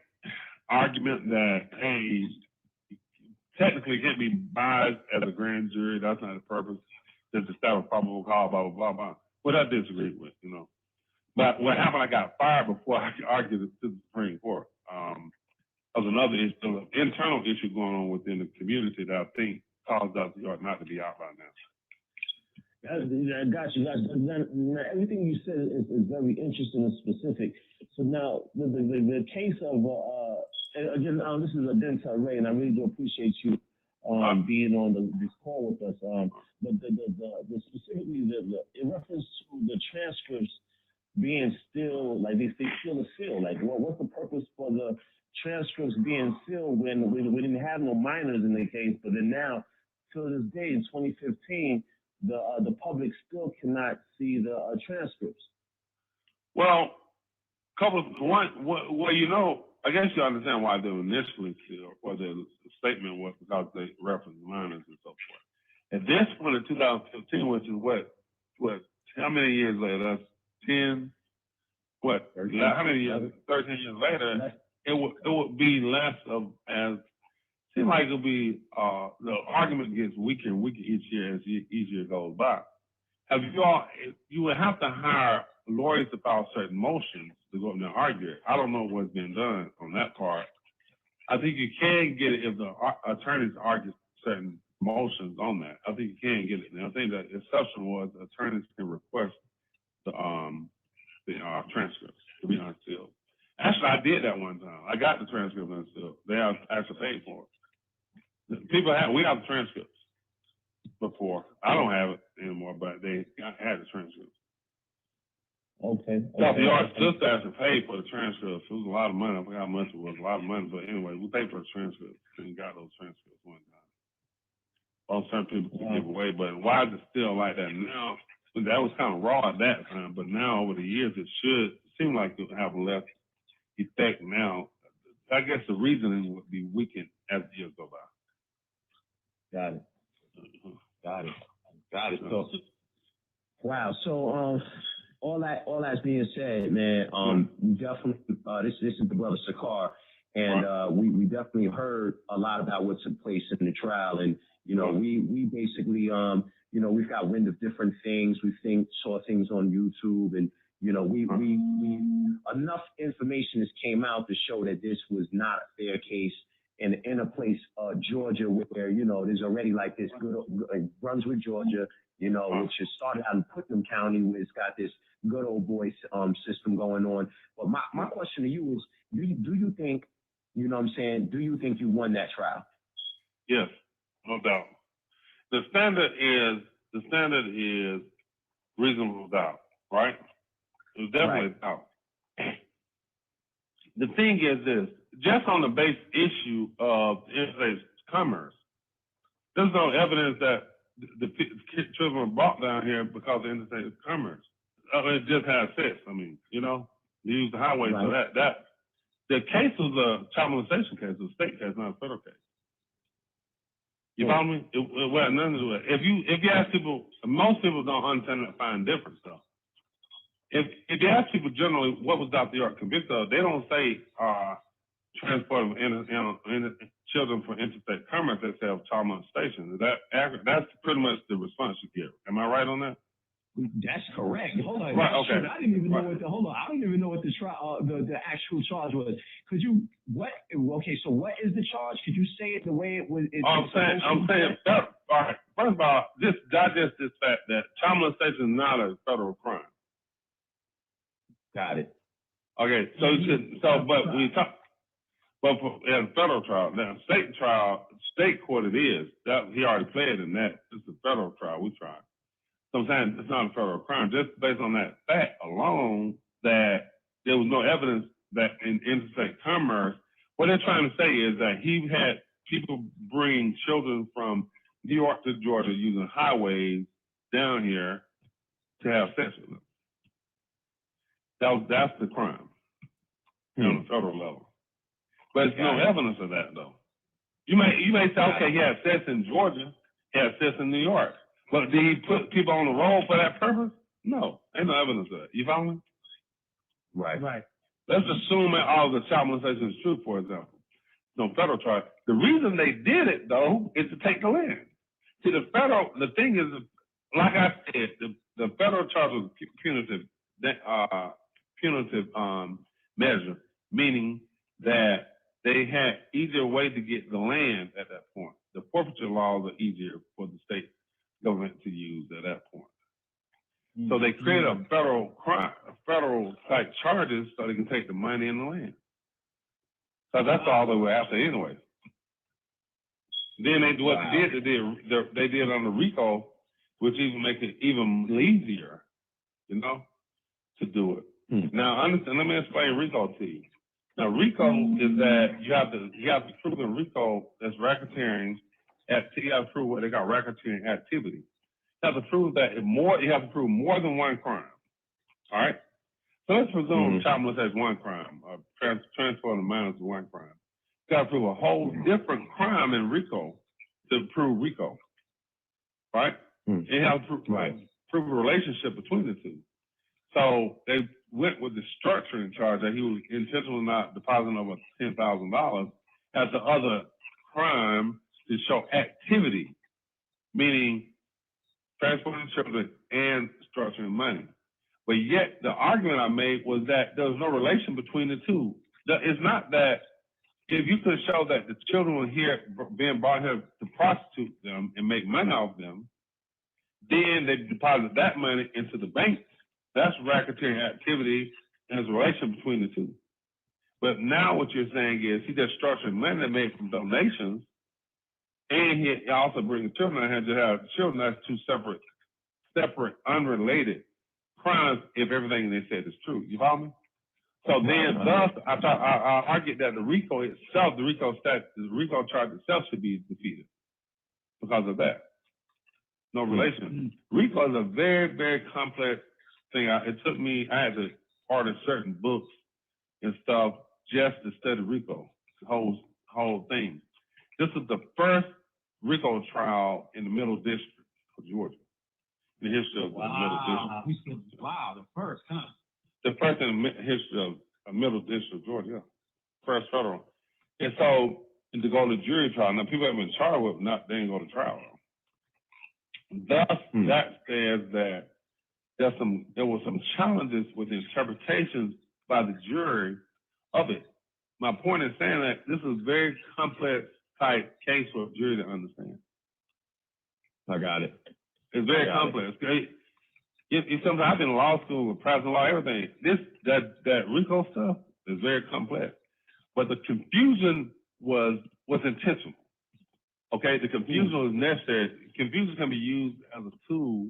argument that, hey, technically can't be biased as a grand jury. That's not the purpose. Just to establish probable cause, blah, blah, blah, blah. What I disagree with, you know. But what happened, I got fired before I could argue this to the Supreme Court. There was another issue, internal issue going on within the community that I think caused Dr. York not to be out right now. I got you. Now, everything you said is very interesting and specific. So now, the case of, again, this is Dental Ray, and I really do appreciate you being on this call with us. But the specifically, in reference to the transcripts being still, like they still are sealed. Like, what's the purpose for the transcripts being sealed when we didn't have no minors in the case, but then now, till this day in 2015, the public still cannot see the transcripts? Well, couple of one. Well, you know, I guess you understand why they were initially killed, or the statement was because they referenced minors and so forth. At this point in 2015, which is what, how many years later? That's 10. What? 13. How many years? 13 years later, it would be less of as. Seems like it'll be the argument gets weaker and weaker each year as each year goes by. Have you all? You would have to hire lawyers to file certain motions to go up and argue it. I don't know what's been done on that part. I think you can get it if the attorneys argue certain motions on that. I think you can get it. And I think the exception was attorneys can request the transcripts to be unsealed. Actually, I did that one time. I got the transcript unsealed. They actually paid for it. We have the transcripts before. I don't have it anymore, but they had the transcripts. Okay. The art sister actually paid for the transcripts. It was a lot of money. I forgot how much it was. A lot of money, but anyway, we paid for the transcripts and got those transcripts one time. Well, some people can give away, but why is it still like that now? That was kind of raw at that time, but now over the years, it should seem like it would have less effect now. I guess the reasoning would be weakened as the years go by. Got it. So, wow. So, all that's being said, man. We definitely. This is the brother Sakar, and we definitely heard a lot about what took place in the trial, and you know, we basically you know, we've got wind of different things. We saw things on YouTube, and you know, we enough information has came out to show that this was not a fair case. In a place, Georgia, where, you know, there's already like this good, like Brunswick, Georgia, you know, which has started out in Putnam County, where it's got this good old boy system going on. But my question to you is, do you think, you know what I'm saying, do you think you won that trial? Yes, no doubt. The standard is reasonable doubt, right? It's definitely doubt. The thing is this. Just on the base issue of interstate commerce, there's no evidence that the children were brought down here because of interstate commerce. It just had sex. I mean, you know, they used the highway. So that the case was a child molestation case, a state case, not a federal case. You follow me? It had nothing to do with it. If you ask people, most people don't understand that fine difference though. If you ask people generally what was Dr. York convicted of, they don't say transport of children for interstate commerce, they say of child molestation. Is that accurate? That's pretty much the response you give. Am I right on that? That's correct. Hold on. Right, okay. I didn't even know what I don't even know what the trial, the actual charge was. Could you okay, so what is the charge? Could you say it the way it was? I'm saying all right. First of all, just digest this fact that child molestation is not a federal crime. Got it. Okay, but we talk. But in a federal trial, now state court it is. That he already pled in that. It's a federal trial we tried. So I'm saying it's not a federal crime. Just based on that fact alone, that there was no evidence that in interstate commerce, what they're trying to say is that he had people bring children from New York to Georgia using highways down here to have sex with them. That's the crime on the federal level. But there's no evidence of that, though. You may say, okay, he had sex in Georgia, he had sex in New York. But did he put people on the road for that purpose? No, ain't no evidence of that. You follow me? Right. Let's assume that all the child molestation is true, for example. No federal trial. The reason they did it, though, is to take the land. See, the thing is, like I said, the federal charge was punitive measure, meaning that they had easier way to get the land at that point. The forfeiture laws are easier for the state government to use at that point. So they created a federal type charges so they can take the money and the land. So that's all they were after anyway. Then they did on the RICO, which even make it even easier, you know, to do it. Now understand, let me explain RICO to you. Now, RICO is that you have to prove in RICO that's racketeering. You have to prove what they got racketeering activity. You have to prove that you have to prove more than one crime. All right. So let's presume Mhm. child molestation is one crime, transfer of minors is one crime. You got to prove a whole different crime in RICO to prove RICO, right? Mhm. It has to prove a relationship between the two. So they went with the structuring charge that he was intentionally not depositing over $10,000 as the other crime to show activity, meaning transporting children and structuring money. But yet the argument I made was that there was no relation between the two. It's not that if you could show that the children were here being brought here to prostitute them and make money off them, then they deposit that money into the bank. That's racketeering activity, and there's a relation between the two. But now what you're saying is he just structured money that made from donations, and he also brings children out here to have children. That's two separate, unrelated crimes if everything they said is true. You follow me? So then, thus, I argued that the RICO itself, the RICO charge itself should be defeated because of that. No relation. RICO is a very, very complex thing. It took me, I had to order certain books and stuff just to study RICO, the whole thing. This is the first RICO trial in the Middle District of Georgia, in the history of the Middle District. Wow, the first, huh? The first in the history of a Middle District of Georgia, yeah. First federal. And so, and to go to jury trial, now people have been charged with they didn't go to trial. Thus, that says that there were some challenges with interpretations by the jury of it. My point is saying that this is a very complex type case for a jury to understand. I got it. It's very complex. Sometimes I've been in law school with practice law, everything. That RICO stuff is very complex. But the confusion was intentional. Okay, the confusion was necessary. Confusion can be used as a tool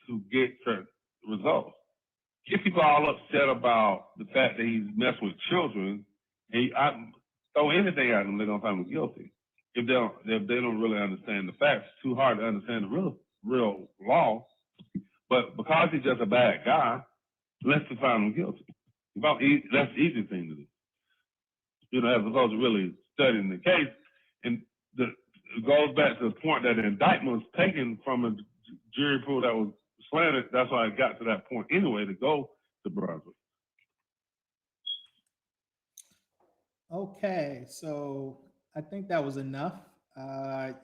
to get certain results. Get people all upset about the fact that he's messing with children, and I throw anything at them, they're gonna find him guilty. If they don't really understand the facts, it's too hard to understand the real law. But because he's just a bad guy, let's find him guilty. That's the easy thing to do. You know, as opposed to really studying the case. And it goes back to the point that the indictment was taken from a jury pool that was slanted. That's why it got to that point anyway to go to Brunswick. Okay, so I think that was enough.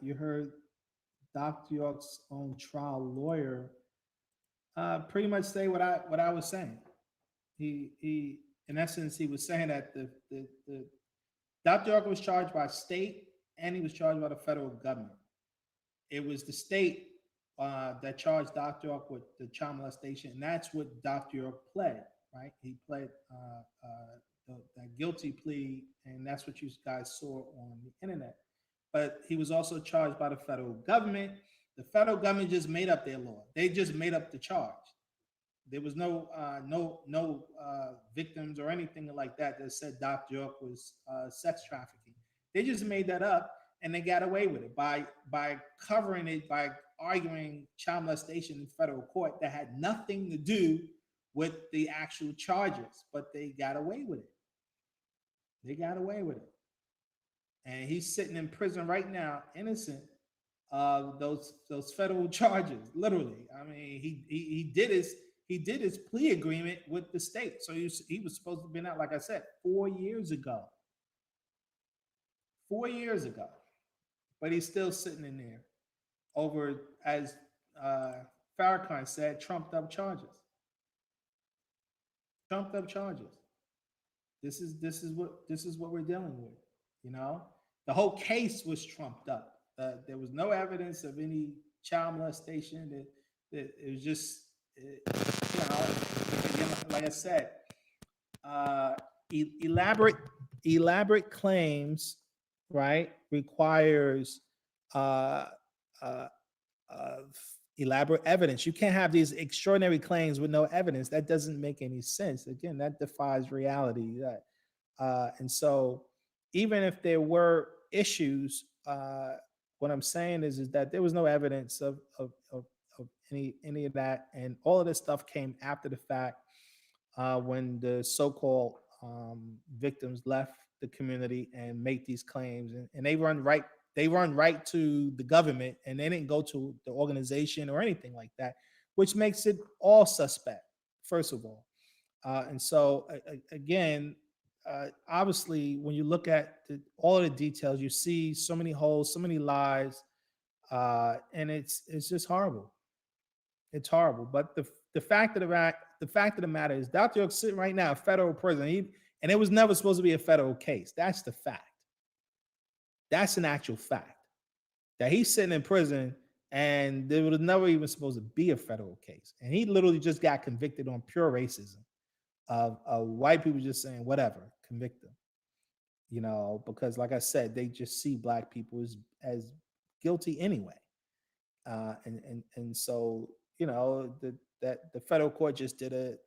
You heard Dr. York's own trial lawyer pretty much say what I was saying. He in essence he was saying that the Dr. York was charged by state and he was charged by the federal government. It was the state that charged Dr. York with the child molestation, and that's what Dr. York pled, right? He pled that guilty plea, and that's what you guys saw on the internet. But he was also charged by the federal government. The federal government just made up their law. They just made up the charge. There was no victims or anything like that said Dr. York was sex trafficking. They just made that up, and they got away with it by covering it, by arguing child molestation in federal court that had nothing to do with the actual charges, but they got away with it. They got away with it. And he's sitting in prison right now, innocent of those federal charges, literally. I mean, he did his plea agreement with the state. So he was supposed to have been out, like I said, 4 years ago. 4 years ago. But he's still sitting in there over, as Farrakhan said, trumped up charges. Trumped up charges. This is what we're dealing with. You know, the whole case was trumped up. There was no evidence of any child molestation. It was just, you know, again, like I said, elaborate claims, right, requires elaborate evidence. You can't have these extraordinary claims with no evidence. That doesn't make any sense. Again, that defies reality. And so, even if there were issues, what I'm saying is that there was no evidence of any of that, and all of this stuff came after the fact. when the so-called victims left the community and make these claims, and they run right. They run right to the government, and they didn't go to the organization or anything like that, which makes it all suspect. First of all, and so again, obviously, when you look at all of the details, you see so many holes, so many lies, and it's just horrible. It's horrible. But the fact of the matter is, Dr. York's sitting right now in federal prison, and it was never supposed to be a federal case. That's the fact. That's an actual fact. That he's sitting in prison, and there was never even supposed to be a federal case, and he literally just got convicted on pure racism of white people just saying whatever, convict them. You know, because like I said, they just see black people as guilty anyway. And so, you know, that the federal court just did it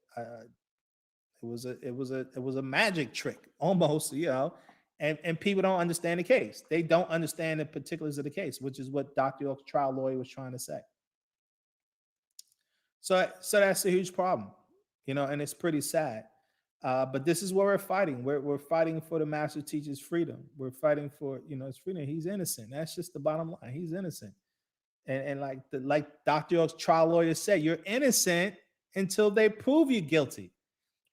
was a magic trick almost, you know, and people don't understand the case. They don't understand the particulars of the case, which is what Dr. York's trial lawyer was trying to say. So that's a huge problem, you know, and it's pretty sad. But this is what we're fighting. We're fighting for the master teacher's freedom. We're fighting for, you know, his freedom. He's innocent. That's just the bottom line. He's innocent. And like Dr. York's trial lawyer said, you're innocent until they prove you guilty.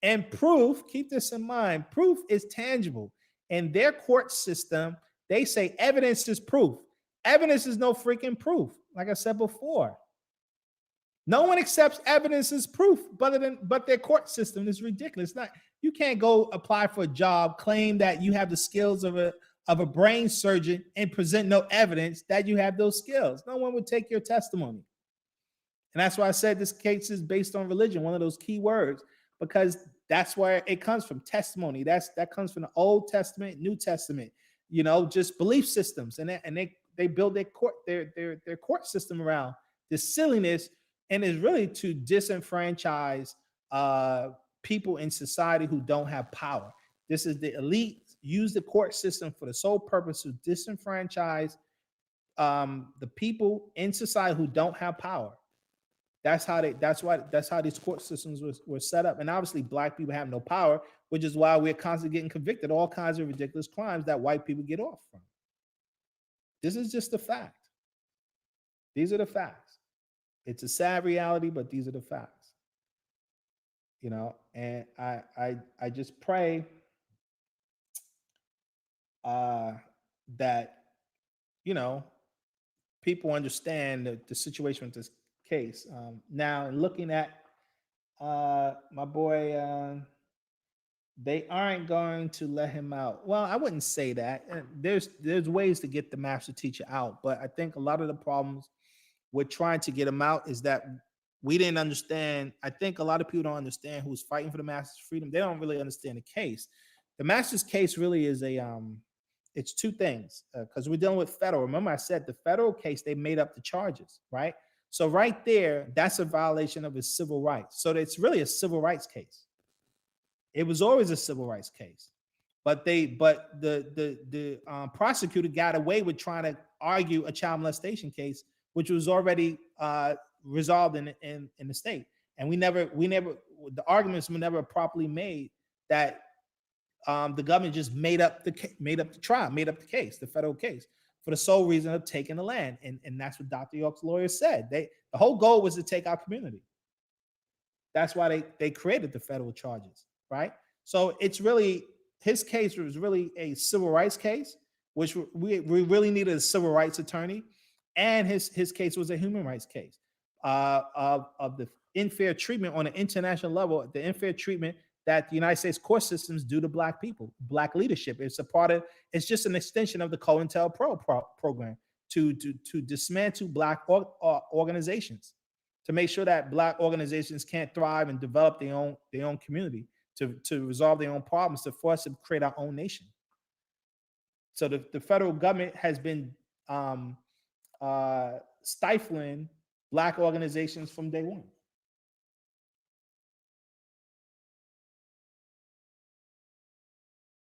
And proof, keep this in mind, proof is tangible. In their court system, they say evidence is proof. Evidence is no freaking proof. Like I said before, no one accepts evidence as proof, but their court system is ridiculous. Not, you can't go apply for a job, claim that you have the skills of a brain surgeon, and present no evidence that you have those skills. No one would take your testimony. And that's why I said this case is based on religion, one of those key words, because that's where it comes from, testimony. That comes from the Old Testament, New Testament, you know, just belief systems. And they build their court system around this silliness, and is really to disenfranchise people in society who don't have power. This is the elite use the court system for the sole purpose to disenfranchise the people in society who don't have power. That's how these court systems were set up. And obviously black people have no power, which is why we're constantly getting convicted of all kinds of ridiculous crimes that white people get off from. This is just a fact. These are the facts. It's a sad reality, but these are the facts. You know, and I just pray that, you know, people understand the situation with this case. Now, in looking at my boy, they aren't going to let him out. Well, I wouldn't say that. There's ways to get the master teacher out, but I think a lot of the problems with trying to get him out is that we didn't understand. I think a lot of people don't understand who's fighting for the master's freedom. They don't really understand the case. The master's case really is it's two things, because we're dealing with federal. Remember I said the federal case, they made up the charges, right? So right there, that's a violation of his civil rights. So it's really a civil rights case. It was always a civil rights case, but the prosecutor got away with trying to argue a child molestation case, which was already resolved in the state. And the arguments were never properly made that the government just made up the trial, made up the case, the federal case, for the sole reason of taking the land. And that's what Dr. York's lawyer said. The whole goal was to take our community. That's why they created the federal charges, right? So it's really, his case was really a civil rights case, which we really needed a civil rights attorney. And his case was a human rights case of the unfair treatment on an international level, the unfair treatment that the United States court systems do to black people, black leadership. It's just an extension of the COINTELPRO program to dismantle black organizations, to make sure that black organizations can't thrive and develop their own community, to resolve their own problems, to force them to create our own nation. So the federal government has been stifling black organizations from day one.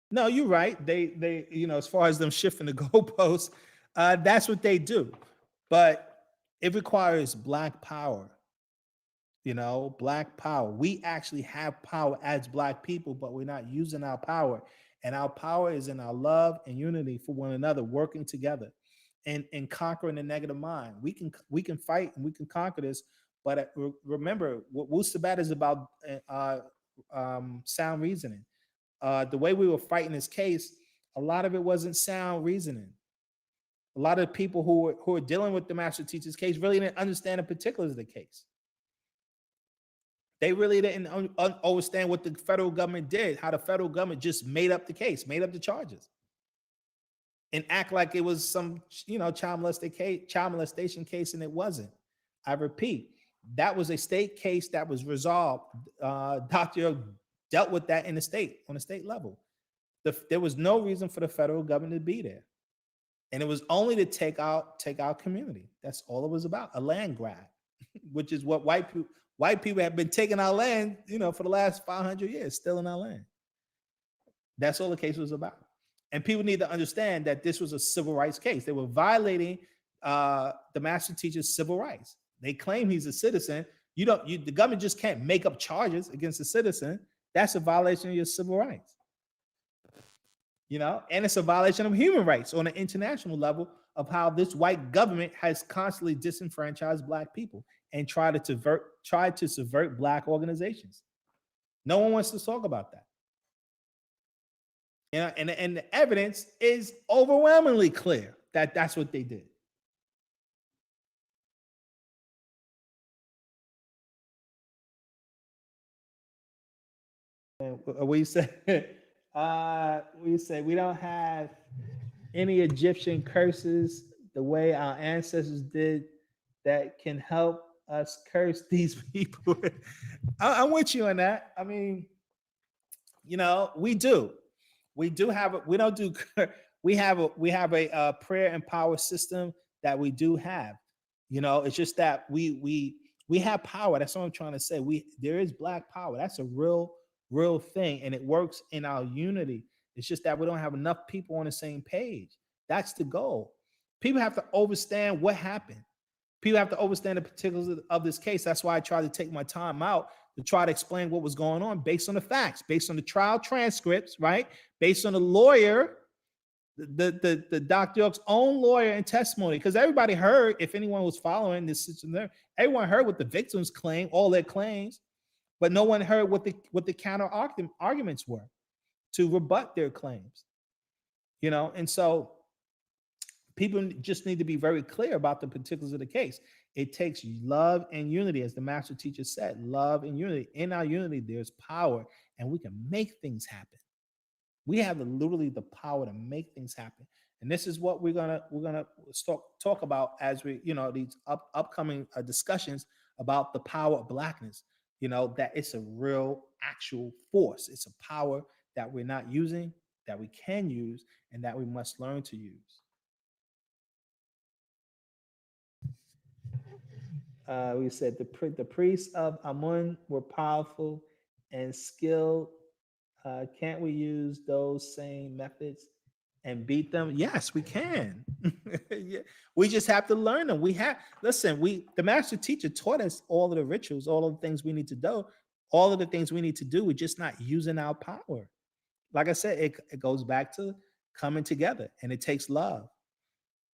No, you're right. They as far as them shifting the goalposts, that's what they do. But it requires black power. You know, Black power. We actually have power as Black people, but we're not using our power. And our power is in our love and unity for one another, working together and conquering the negative mind. We can fight and we can conquer this. But remember, what Wu-Sabat is about sound reasoning. The way we were fighting this case, a lot of it wasn't sound reasoning. A lot of people who are dealing with the master teacher's case really didn't understand the particulars of the case. They really didn't understand what the federal government did, how the federal government just made up the case, made up the charges, and act like it was some, child molestation case, and it wasn't. I repeat, that was a state case that was resolved. Dr. dealt with that in the state, on a state level. There was no reason for the federal government to be there. And it was only to take out community. That's all it was about, a land grab, which is what white people have been taking our land, for the last 500 years, still in our land. That's all the case was about. And people need to understand that this was a civil rights case. They were violating the master teacher's civil rights. They claim he's a citizen. The government just can't make up charges against a citizen. That's a violation of your civil rights. And it's a violation of human rights on an international level of how this white government has constantly disenfranchised Black people and tried to subvert Black organizations. No one wants to talk about that. And the evidence is overwhelmingly clear that that's what they did. And we said we don't have any Egyptian curses the way our ancestors did that can help us curse these people. I'm with you on that. I mean, we do. We do have we have a prayer and power system that we do have. It's just that we have power. That's what I'm trying to say. There is Black power. That's a real thing, and it works in our unity. It's just that we don't have enough people on the same page. That's the goal. People have to understand what happened. People have to understand the particulars of this case. That's why I try to take my time out to try to explain what was going on based on the facts, based on the trial transcripts, right? Based on the lawyer, the Dr. York's own lawyer and testimony. Because everybody heard, if anyone was following this system there, everyone heard what the victims claim, all their claims, but no one heard what the counter arguments were to rebut their claims. And so people just need to be very clear about the particulars of the case. It takes love and unity, as the master teacher said, love and unity. In our unity, there's power, and we can make things happen. We have literally the power to make things happen. And this is what we're gonna talk about as we, these upcoming discussions about the power of Blackness. That it's a real, actual force. It's a power that we're not using, that we can use, and that we must learn to use. We said the priests of Amun were powerful and skilled. Can't we use those same methods and beat them? Yes, we can. Yeah. We just have to learn them. The master teacher taught us all of the rituals, all of the things we need to do, all of the things we need to do. We're just not using our power. Like I said, it goes back to coming together, and it takes love.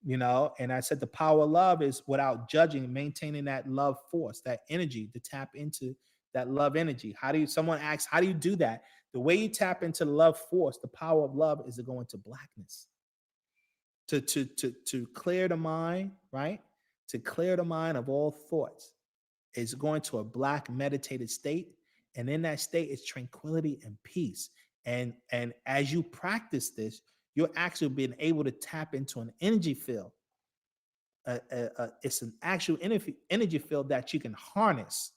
And I said the power of love is without judging, maintaining that love force, that energy, to tap into that love energy. Someone asks, how do you do that? The way you tap into the love force, the power of love, is to go into Blackness. To clear the mind, right? To clear the mind of all thoughts. Is going to a Black meditated state. And in that state is tranquility and peace. And as you practice this, you're actually being able to tap into an energy field. It's an actual energy field that you can harness.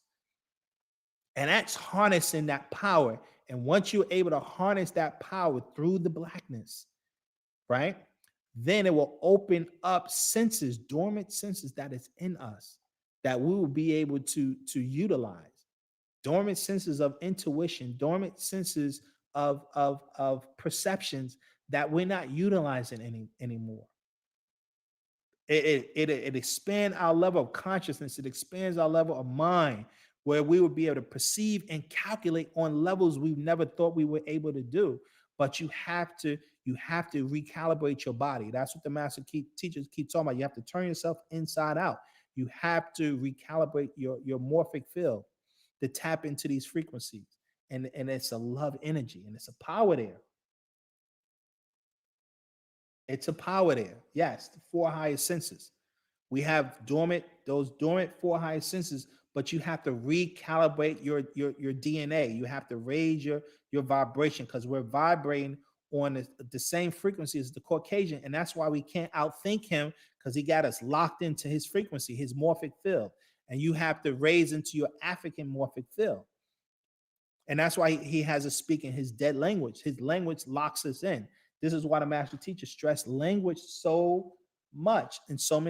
And that's harnessing that power. And once you're able to harness that power through the Blackness, right? Then it will open up senses, dormant senses that is in us that we will be able to utilize. Dormant senses of intuition, dormant senses of perceptions that we're not utilizing anymore. It expands our level of consciousness. It expands our level of mind. where we would be able to perceive and calculate on levels we never thought we were able to do. But you have to recalibrate your body. That's what the master teachers keep talking about. You have to turn yourself inside out. You have to recalibrate your morphic field to tap into these frequencies. And it's a love energy, and it's a power there. It's a power there. Yes, the four higher senses. We have those dormant four higher senses, but you have to recalibrate your DNA. You have to raise your vibration, because we're vibrating on the same frequency as the Caucasian. And that's why we can't outthink him, because he got us locked into his frequency, his morphic field. And you have to raise into your African morphic field. And that's why he has us speak in his dead language. His language locks us in. This is why the master teacher stressed language so much and so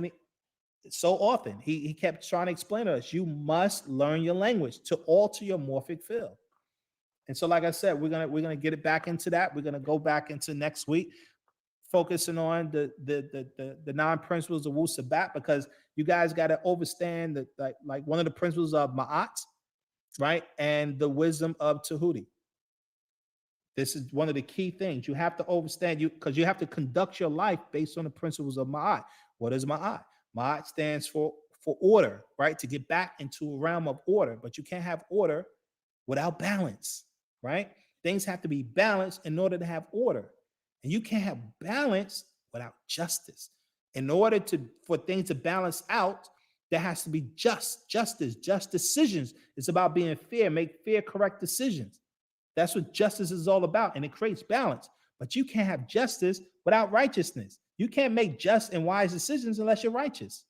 often. He kept trying to explain to us, you must learn your language to alter your morphic field. And so, like I said, we're gonna get it back into that. We're gonna go back into next week, focusing on the 9 principles of Wu-Sabat, because you guys got to understand that like one of the principles of Ma'at, right, and the wisdom of Tahuti. This is one of the key things you have to understand, because you have to conduct your life based on the principles of Ma'at. What is Ma'at? Ma'at stands for order, right? To get back into a realm of order, but you can't have order without balance, right? Things have to be balanced in order to have order, and you can't have balance without justice. In order for things to balance out, there has to be just decisions. It's about being fair, make fair, correct decisions. That's what justice is all about, and it creates balance. But you can't have justice without righteousness. You can't make just and wise decisions unless you're righteous.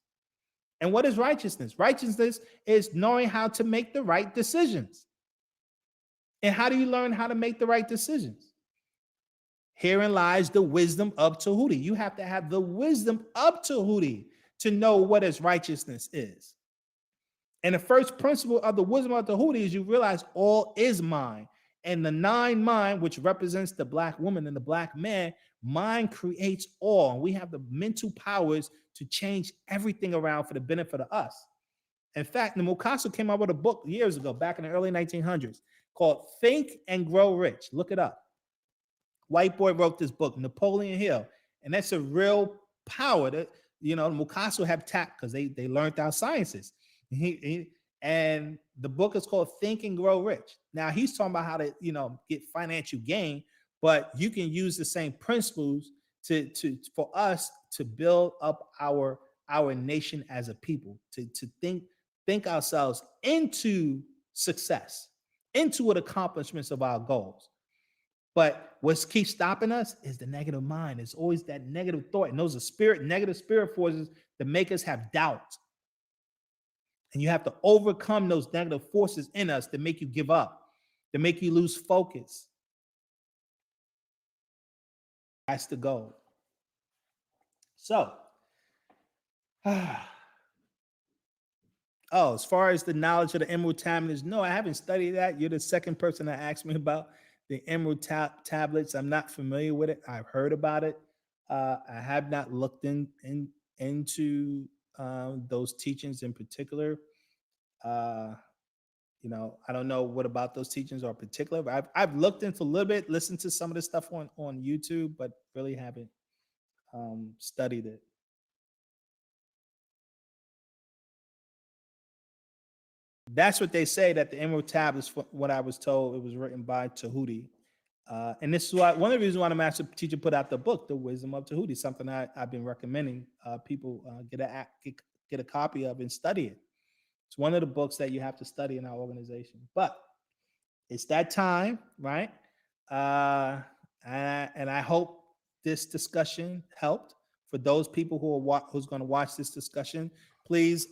And what is righteousness? Righteousness is knowing how to make the right decisions. And how do you learn how to make the right decisions? Herein lies the wisdom of Tahuti. You have to have the wisdom of Tahuti to know what his righteousness is. And the first principle of the wisdom of Tahuti is you realize all is mind. And the 9 mind, which represents the black woman and the black man, mind creates all. And we have the mental powers to change everything around for the benefit of us. In fact, the Mukasu came out with a book years ago, back in the early 1900s, called Think and Grow Rich. Look it up. White boy wrote this book, Napoleon Hill. And that's a real power that, Mukasu have tapped, because they learned our sciences. And the book is called Think and Grow Rich. Now he's talking about how to, get financial gain, but you can use the same principles for us to build up our nation as a people, to think ourselves into success, into the accomplishments of our goals. But what keeps stopping us is the negative mind. It's always that negative thought, and those are negative spirit forces that make us have doubt. And you have to overcome those negative forces in us that make you give up, that make you lose focus. That's the goal. So, as far as the knowledge of the emerald tablets, no, I haven't studied that. You're the second person that asked me about the emerald tablets. I'm not familiar with it. I've heard about it. I have not looked into those teachings in particular. I don't know what about those teachings are particular, but I've looked into a little bit, listened to some of the stuff on YouTube, but really haven't studied it. That's what they say, that the Emerald Tablets, what I was told, it was written by Tahuti. And this is why, one of the reasons why the master teacher put out the book, The Wisdom of Tahuti, something I've been recommending people get a copy of and study it. It's one of the books that you have to study in our organization. But it's that time, right? And I hope this discussion helped. For those people who's going to watch this discussion, please,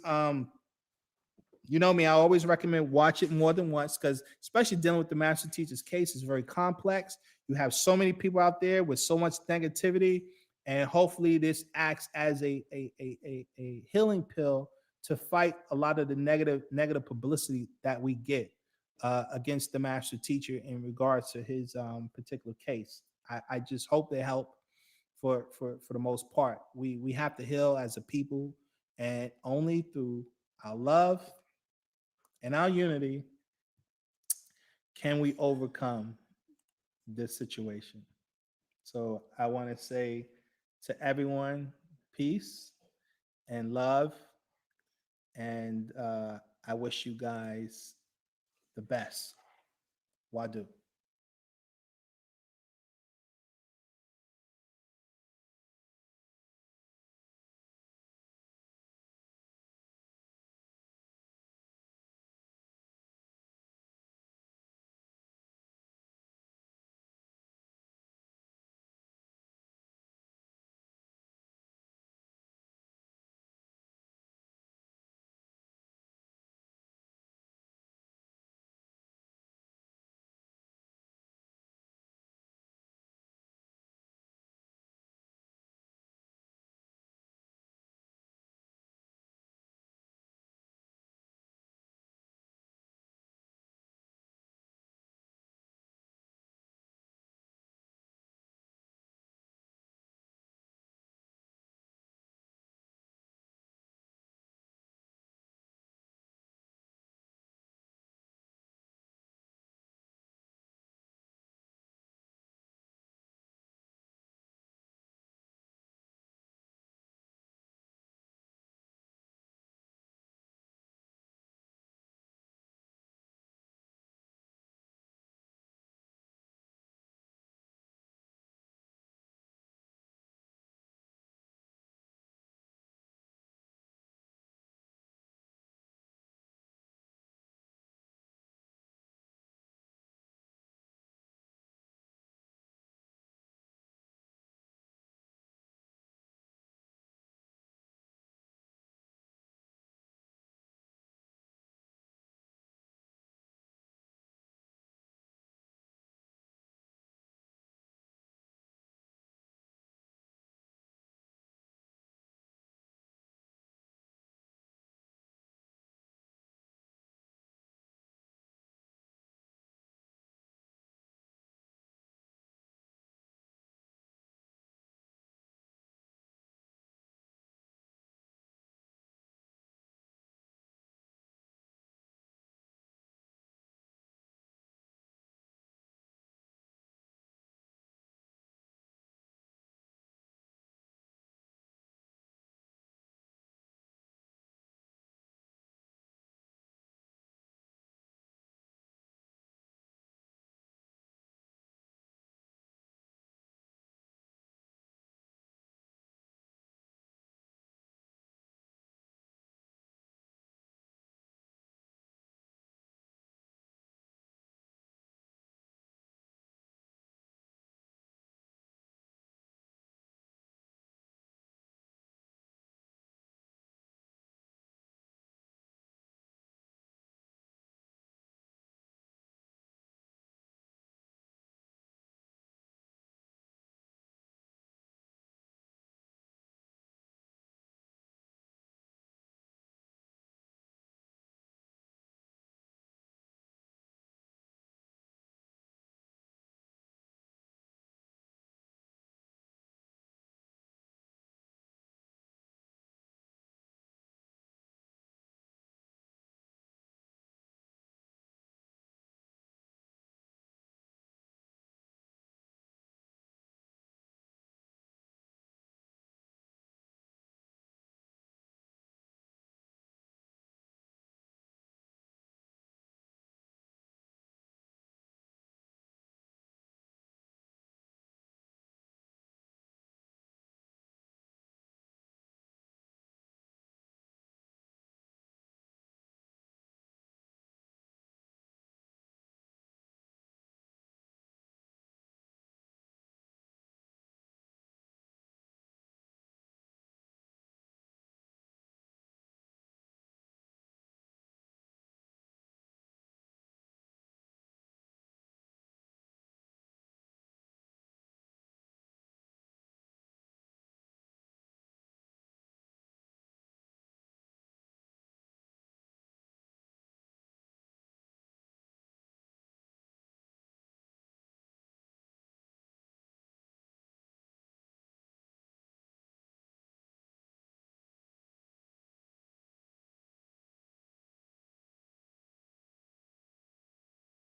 you know me, I always recommend watch it more than once, because especially dealing with the master teacher's case is very complex. You have so many people out there with so much negativity, and hopefully this acts as a healing pill to fight a lot of the negative publicity that we get against the master teacher in regards to his particular case. I just hope they help for the most part. We have to heal as a people, and only through our love in our unity, can we overcome this situation? So I want to say to everyone, peace and love. And I wish you guys the best. Wadu.